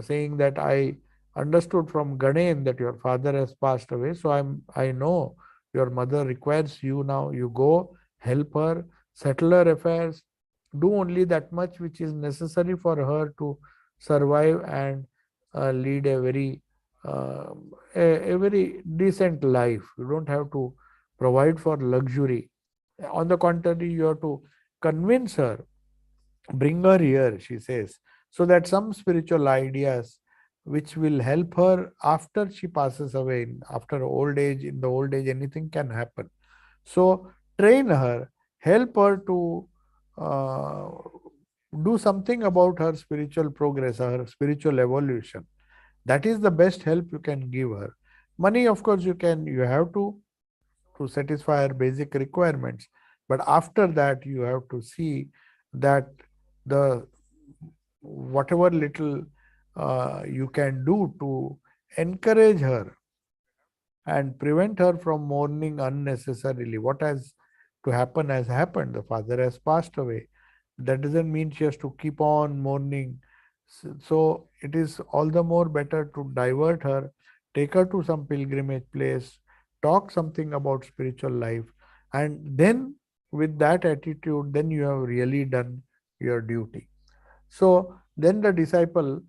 S1: saying that I understood from Ganen that your father has passed away. So I know your mother requires you now. You go, help her, settle her affairs, do only that much which is necessary for her to survive and lead uh, a very decent life. You don't have to provide for luxury. On the contrary, you have to convince her, bring her here, she says, so that some spiritual ideas which will help her after she passes away, after old age, in the old age, anything can happen. So train her, help her to uh, do something about her spiritual progress, her spiritual evolution. That is the best help you can give her. Money, of course, you have to satisfy her basic requirements. But after that, you have to see that the whatever little you can do to encourage her and prevent her from mourning unnecessarily. What has to happen has happened. The father has passed away. That doesn't mean she has to keep on mourning. So it is all the more better to divert her, take her to some pilgrimage place, talk something about spiritual life, and then with that attitude, then you have really done your duty. So then the disciple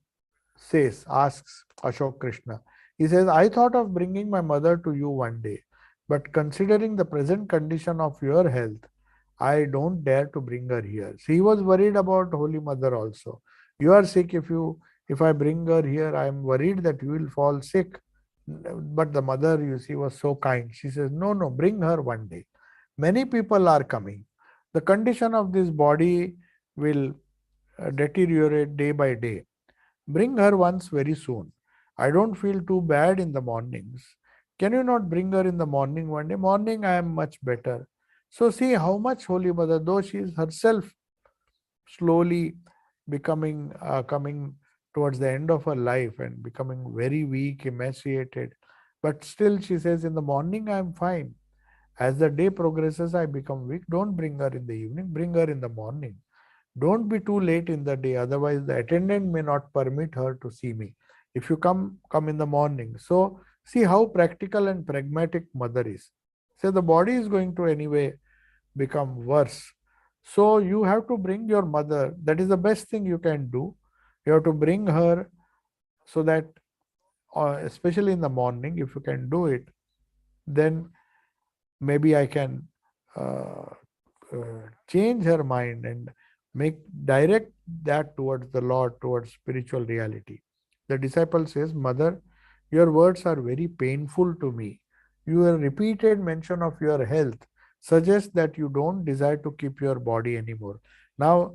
S1: asks Ashok Krishna, he says, I thought of bringing my mother to you one day, but considering the present condition of your health, I don't dare to bring her here. She was worried about Holy Mother also. You are sick. If I bring her here, I am worried that you will fall sick. But the mother, you see, was so kind. She says, no, no, bring her one day. Many people are coming. The condition of this body will deteriorate day by day. Bring her once very soon. I don't feel too bad in the mornings. Can you not bring her in the morning one day? Morning, I am much better. So see how much Holy Mother, though she is herself slowly coming towards the end of her life and becoming very weak, emaciated, but still she says, in the morning I am fine. As the day progresses, I become weak. Don't bring her in the evening, bring her in the morning. Don't be too late in the day, otherwise the attendant may not permit her to see me. If you come in the morning. So see how practical and pragmatic mother is. So the body is going to anyway become worse. So you have to bring your mother. That is the best thing you can do. You have to bring her so that, especially in the morning, if you can do it, then maybe I can uh, change her mind and make direct that towards the Lord, towards spiritual reality. The disciple says, Mother, your words are very painful to me. Your repeated mention of your health suggests that you don't desire to keep your body anymore. Now,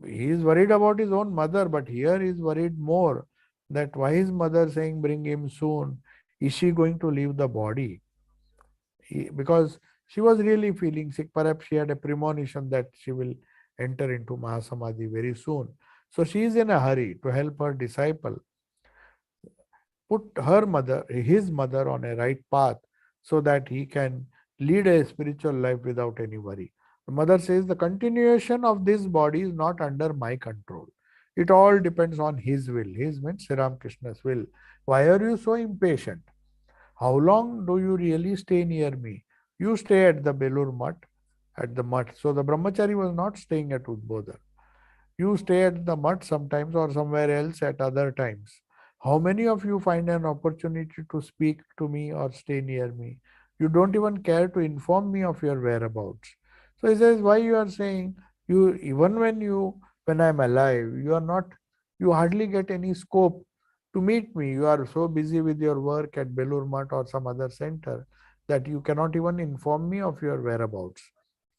S1: he is worried about his own mother, but here he is worried more that why his mother saying, bring him soon? Is she going to leave the body? Because she was really feeling sick. Perhaps she had a premonition that she will enter into Mahasamadhi very soon. So she is in a hurry to help her disciple put his mother on a right path so that he can lead a spiritual life without any worry. The mother says the continuation of this body is not under my control. It all depends on his will. His means Sri Ramakrishna's will. Why are you so impatient? How long do you really stay near me? You stay at the Belur Mutt, at the Mutt. So the brahmachari was not staying at Udbodhar. You stay at the Mutt sometimes or somewhere else at other times. How many of you find an opportunity to speak to me or stay near me? You don't even care to inform me of your whereabouts. So he says, why you are saying you even when I'm alive, you hardly get any scope to meet me. You are so busy with your work at Belur Mutt or some other center that you cannot even inform me of your whereabouts.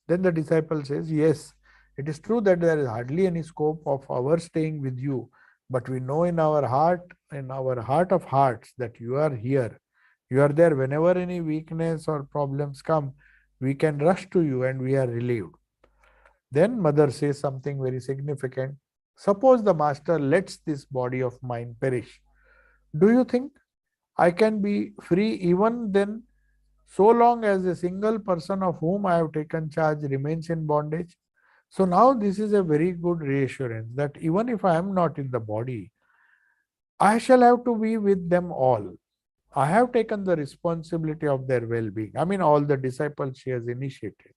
S1: Then the disciple says, yes, it is true that there is hardly any scope of our staying with you, but we know in our heart of hearts, that you are here. You are there whenever any weakness or problems come, we can rush to you and we are relieved. Then mother says something very significant. Suppose the master lets this body of mine perish. Do you think I can be free even then, so long as a single person of whom I have taken charge remains in bondage? So now this is a very good reassurance that even if I am not in the body, I shall have to be with them all. I have taken the responsibility of their well being. I mean, all the disciples she has initiated.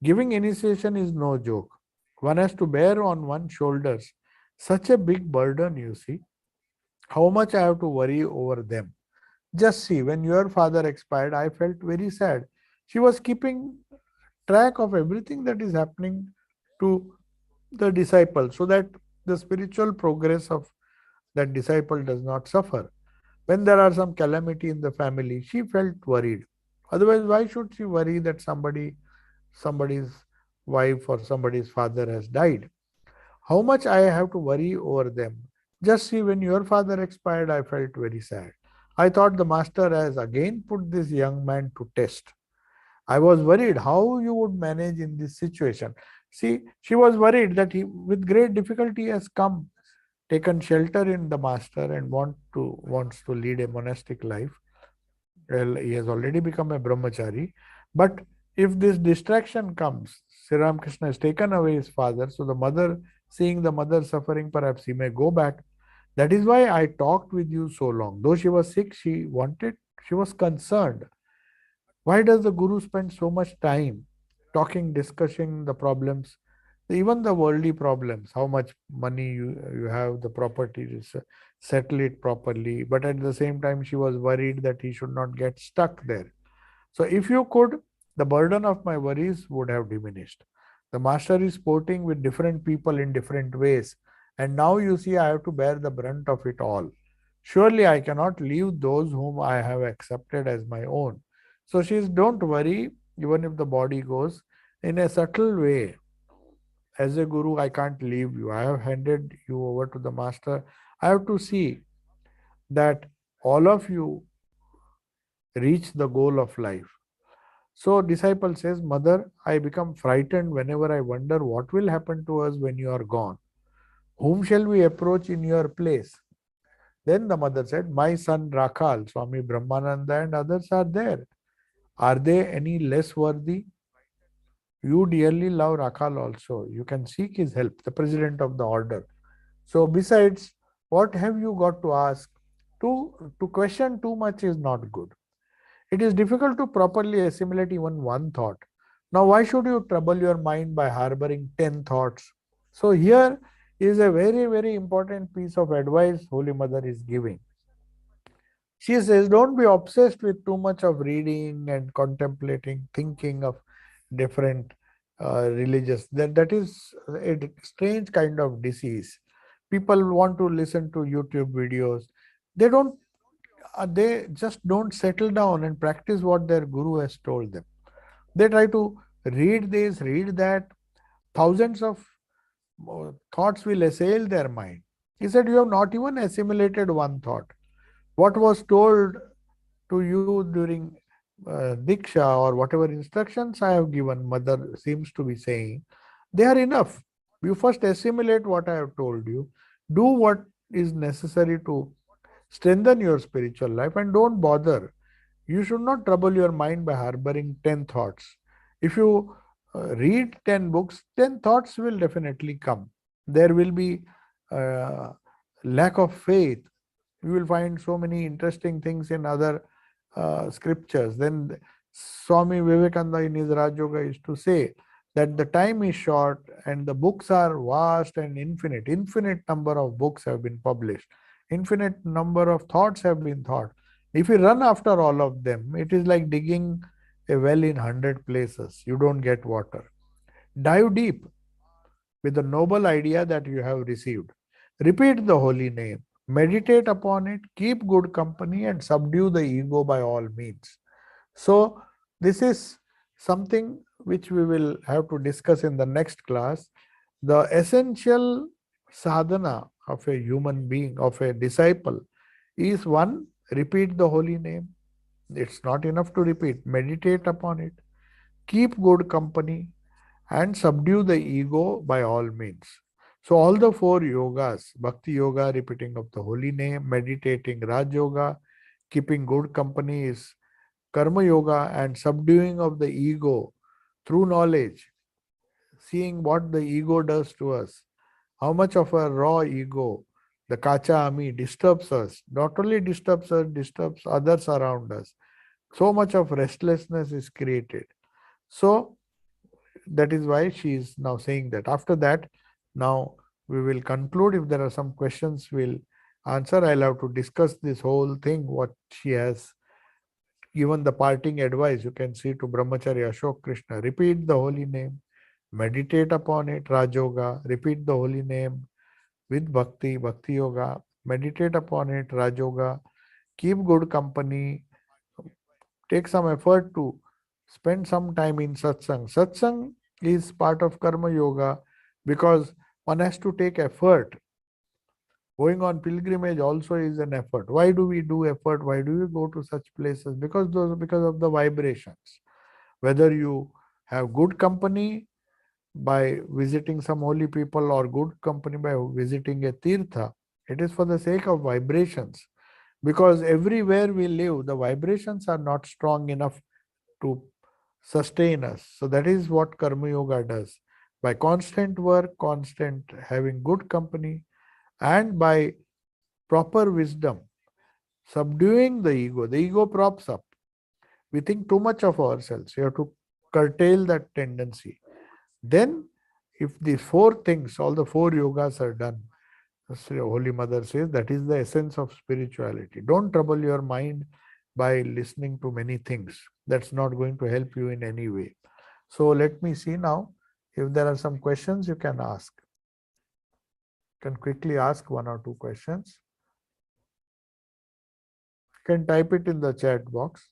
S1: Giving initiation is no joke. One has to bear on one's shoulders such a big burden, you see. How much I have to worry over them. Just see, when your father expired, I felt very sad. She was keeping track of everything that is happening to the disciple so that the spiritual progress of that disciple does not suffer. When there are some calamity in the family, she felt worried. Otherwise, why should she worry that somebody's wife or somebody's father has died? How much I have to worry over them. Just see, when your father expired, I felt very sad. I thought the master has again put this young man to test. I was worried how you would manage in this situation. See, she was worried that he, with great difficulty, has come, taken shelter in the master and wants to lead a monastic life. Well, he has already become a brahmachari. But if this distraction comes, Sri Ramakrishna has taken away his father, so the mother, seeing the mother suffering, perhaps he may go back. That is why I talked with you so long. Though she was sick, she was concerned. Why does the Guru spend so much time talking, discussing the problems, even the worldly problems, how much money you have, the property to settle it properly. But at the same time, she was worried that he should not get stuck there. So if you could, the burden of my worries would have diminished. The master is sporting with different people in different ways. And now you see, I have to bear the brunt of it all. Surely I cannot leave those whom I have accepted as my own. So she is, don't worry, even if the body goes, in a subtle way. As a guru, I can't leave you. I have handed you over to the master. I have to see that all of you reach the goal of life. So disciple says, Mother, I become frightened whenever I wonder what will happen to us when you are gone. Whom shall we approach in your place? Then the mother said, My son Rakhal, Swami Brahmananda and others are there. Are they any less worthy? You dearly love Rakhal also. You can seek his help, the president of the order. So besides, what have you got to ask? To question too much is not good. It is difficult to properly assimilate even one thought. Now, why should you trouble your mind by harboring 10 thoughts? So, here is a very, very important piece of advice Holy Mother is giving. She says, don't be obsessed with too much of reading and contemplating, thinking of different religious. That is a strange kind of disease. People want to listen to YouTube videos. They don't. They just don't settle down and practice what their guru has told them. They try to read this, read that. Thousands of thoughts will assail their mind. He said, you have not even assimilated one thought. What was told to you during Diksha or whatever instructions I have given, Mother seems to be saying, they are enough. You first assimilate what I have told you, do what is necessary to strengthen your spiritual life, and don't bother. You should not trouble your mind by harboring 10 thoughts. If you read 10 books, 10 thoughts will definitely come. There will be uh, lack of faith. You will find so many interesting things in other scriptures. Then Swami Vivekananda in his Raj Yoga used to say that the time is short and the books are vast and infinite. Infinite number of books have been published. Infinite number of thoughts have been thought. If you run after all of them, it is like digging a well in 100 places. You don't get water. Dive deep with the noble idea that you have received. Repeat the holy name, meditate upon it, keep good company, and subdue the ego by all means. So, this is something which we will have to discuss in the next class. The essential sadhana of a human being, of a disciple, is one, repeat the holy name. It's not enough to repeat, meditate upon it, keep good company, and subdue the ego by all means. So, all the four yogas, Bhakti Yoga, repeating of the holy name, meditating Raj Yoga, keeping good company is Karma Yoga, and subduing of the ego through knowledge, seeing what the ego does to us, how much of a raw ego, the kacha ami, disturbs us, not only disturbs us, disturbs others around us. So much of restlessness is created. So, that is why she is now saying that. After that, now we will conclude. If there are some questions, we'll answer. I'll have to discuss this whole thing, what she has given the parting advice. You can see to Brahmacharya Ashok Krishna, repeat the holy name, meditate upon it, Raj Yoga, repeat the holy name with Bhakti, Bhakti Yoga, meditate upon it, Raj Yoga, keep good company, take some effort to spend some time in satsang. Satsang is part of karma yoga because one has to take effort. Going on pilgrimage also is an effort. Why do we do effort? Why do we go to such places? Because of the vibrations. Whether you have good company by visiting some holy people or good company by visiting a tirtha, it is for the sake of vibrations. Because everywhere we live, the vibrations are not strong enough to sustain us. So that is what Karma Yoga does. By constant work, constant having good company, and by proper wisdom, subduing the ego props up. We think too much of ourselves. You have to curtail that tendency. Then, if the four things, all the four yogas are done, Holy Mother says that is the essence of spirituality. Don't trouble your mind by listening to many things. That's not going to help you in any way. So let me see now. If there are some questions, you can ask. You can quickly ask one or two questions. You can type it in the chat box.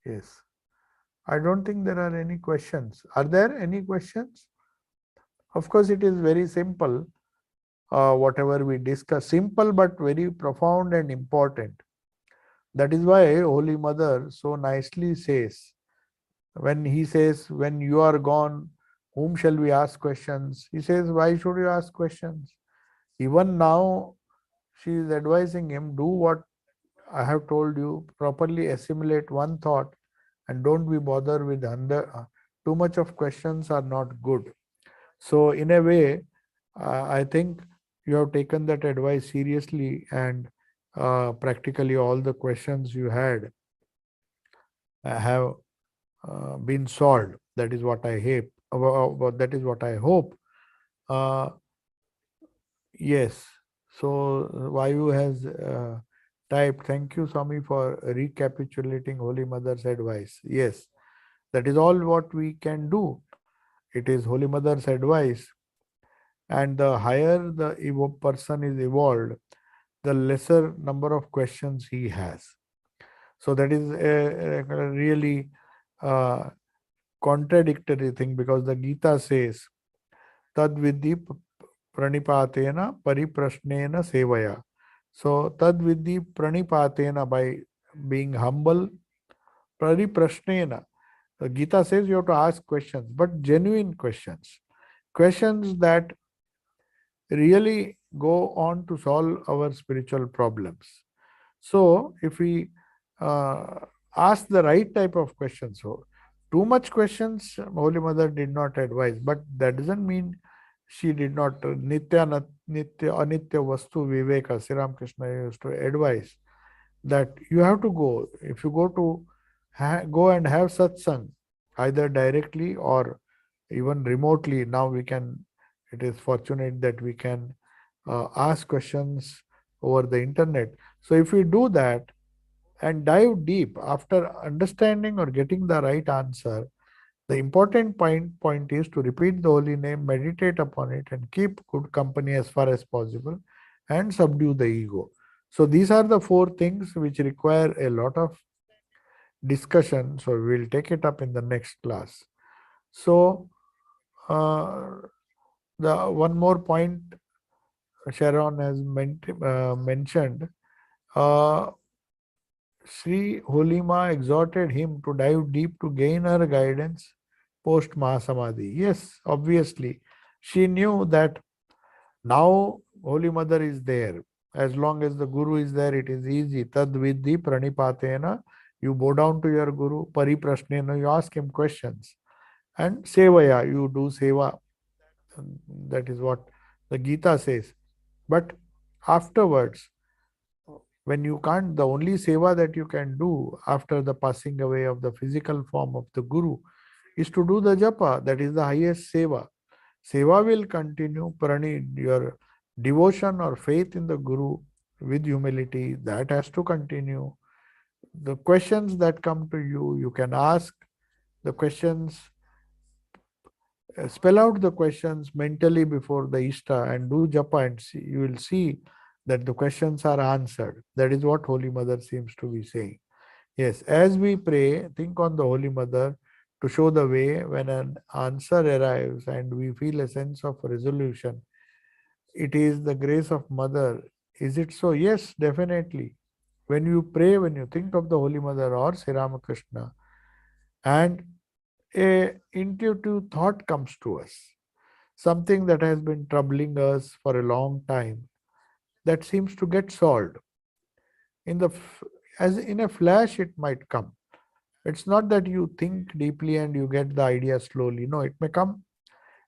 S1: Yes. I don't think there are any questions. Are there any questions? Of course, it is very simple. Whatever we discuss, simple but very profound and important. That is why Holy Mother so nicely says, when he says, when you are gone, whom shall we ask questions? He says, why should you ask questions? Even now, she is advising him, do what I have told you, properly assimilate one thought and don't be bothered with too much of questions are not good. So in a way, I think you have taken that advice seriously, and practically all the questions you had have been solved. That is what I hope. That is what I hope. Uh, yes. So Vayu has typed, thank you, Swami, for recapitulating Holy Mother's advice. Yes, that is all what we can do. It is Holy Mother's advice, and the higher the person is evolved, the lesser number of questions he has. So that is a really uh, contradictory thing, because the Gita says, Tad vidhi pranipatena pariprashnena sevaya. So tad vidhi pranipatena, by being humble, pariprashnena. The Gita says you have to ask questions, but genuine questions. Questions that really go on to solve our spiritual problems. So, if we uh, ask the right type of questions, so too much questions, Holy Mother did not advise, but that doesn't mean she did not. Nitya Anitya Vastu Viveka, Sri Ramakrishna used to advise that you have to go. If you go to go and have satsang, either directly or even remotely. Now we can. It is fortunate that we can ask questions over the internet. So if we do that and dive deep after understanding or getting the right answer, the important point is to repeat the holy name, meditate upon it, and keep good company as far as possible, and subdue the ego. So these are the four things which require a lot of discussion. So we'll take it up in the next class. So the one more point Sharon has mentioned. Uh, Sri Holima exhorted him to dive deep to gain her guidance post Mahasamadhi. Yes, obviously. She knew that now Holy Mother is there. As long as the Guru is there, it is easy. Tad vidhi pranipatena. You bow down to your Guru. Pariprashnena. You ask him questions. And sevaya. You do seva. That is what the Gita says. But afterwards, when you can't, the only seva that you can do after the passing away of the physical form of the Guru is to do the japa. That is the highest seva. Seva will continue. Your devotion or faith in the Guru with humility, that has to continue. The questions that come to you, you can ask the questions, spell out the questions mentally before the Ishta and do japa, and see, you will see that the questions are answered. That is what Holy Mother seems to be saying. Yes, as we pray, think on the Holy Mother to show the way. When an answer arrives and we feel a sense of resolution, it is the grace of Mother. Is it so? Yes, definitely. When you pray, when you think of the Holy Mother or Sri Ramakrishna, and a intuitive thought comes to us, something that has been troubling us for a long time, that seems to get solved. As in a flash, it might come. It's not that you think deeply and you get the idea slowly. No, it may come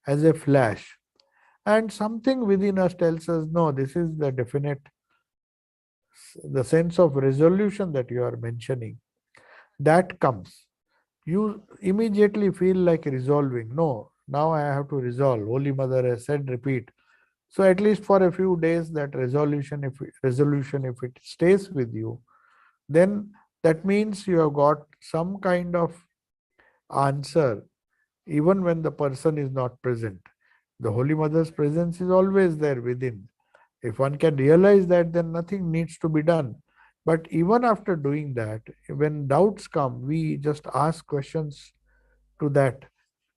S1: as a flash. And something within us tells us, no, this is the definite, the sense of resolution that you are mentioning. That comes. You immediately feel like resolving. No, now I have to resolve. Holy Mother has said, repeat. So at least for a few days, that resolution, if it stays with you, then that means you have got some kind of answer, even when the person is not present. The Holy Mother's presence is always there within. If one can realize that, then nothing needs to be done. But even after doing that, when doubts come, we just ask questions to that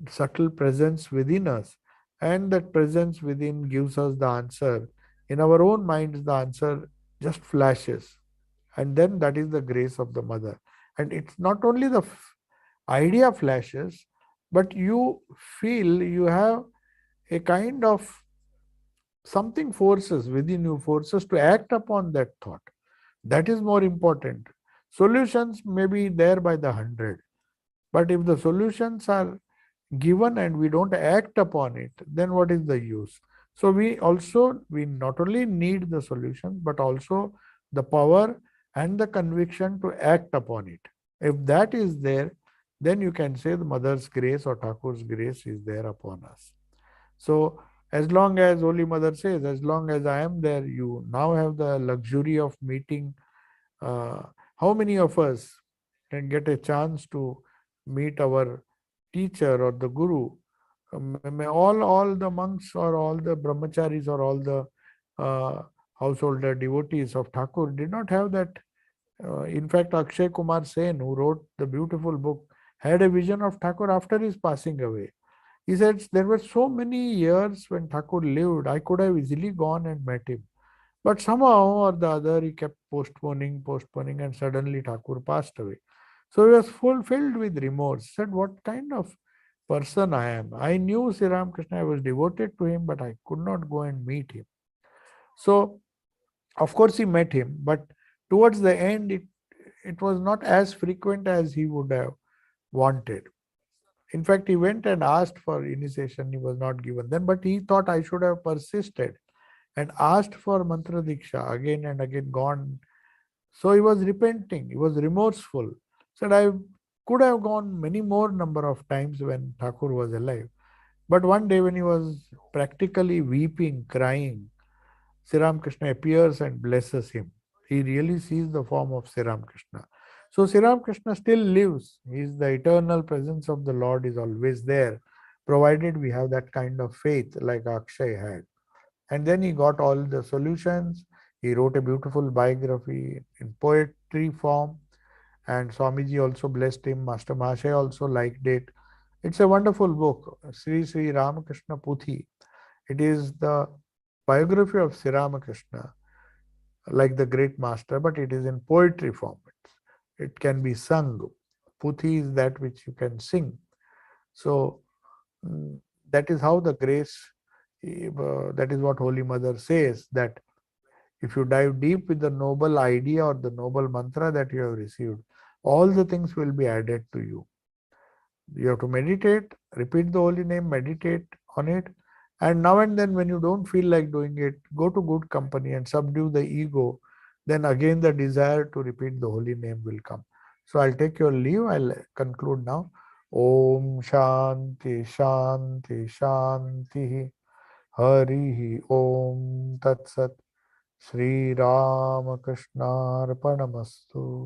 S1: subtle presence within us, and that presence within gives us the answer. In our own minds, the answer just flashes, and then that is the grace of the mother. And it's not only the idea flashes, but you feel you have a kind of something forces within you, forces to act upon that thought. That is more important. Solutions may be there by the hundred, but if the solutions are given and we don't act upon it, then what is the use? So we not only need the solutions, but also the power and the conviction to act upon it. If that is there, then you can say the mother's grace or Thakur's grace is there upon us. So as long as Holy Mother says, as long as I am there, you now have the luxury of meeting. uh, how many of us can get a chance to meet our teacher or the guru? May all the monks or all the brahmacharis or all the uh, householder devotees of Thakur did not have that. In fact, Akshay Kumar Sen, who wrote the beautiful book, had a vision of Thakur after his passing away. He said there were so many years when Thakur lived, I could have easily gone and met him. But somehow or the other, he kept postponing, and suddenly Thakur passed away. So he was fulfilled with remorse. He said, what kind of person I am? I knew Sri Ramakrishna, I was devoted to him, but I could not go and meet him. So, of course, he met him, but towards the end, it was not as frequent as he would have wanted. In fact, he went and asked for initiation. He was not given then, but he thought I should have persisted and asked for mantra diksha again and again, gone. So he was repenting, he was remorseful. Said, I could have gone many more number of times when Thakur was alive. But one day when he was practically weeping, crying, Sri Ramakrishna appears and blesses him. He really sees the form of Sri Ramakrishna. So Sri Ramakrishna still lives. He is the eternal presence of the Lord is always there, provided we have that kind of faith like Akshay had. And then he got all the solutions. He wrote a beautiful biography in poetry form, and Swamiji also blessed him. Master Mahasaya also liked it. It's a wonderful book, Sri Ramakrishna Puthi. It is the biography of Sri Ramakrishna, like the great master, but it is in poetry form. It can be sung. Puthi is that which you can sing. So that is how the grace, that is what Holy Mother says, that if you dive deep with the noble idea or the noble mantra that you have received, all the things will be added to you. You have to meditate, repeat the holy name, meditate on it. And now and then, when you don't feel like doing it, go to good company and subdue the ego. Then again, the desire to repeat the holy name will come. So I'll take your leave. I'll conclude now. Om Shanti Shanti Shanti Hari Om Tat Sat Shri Ramakrishna Arpanamastu.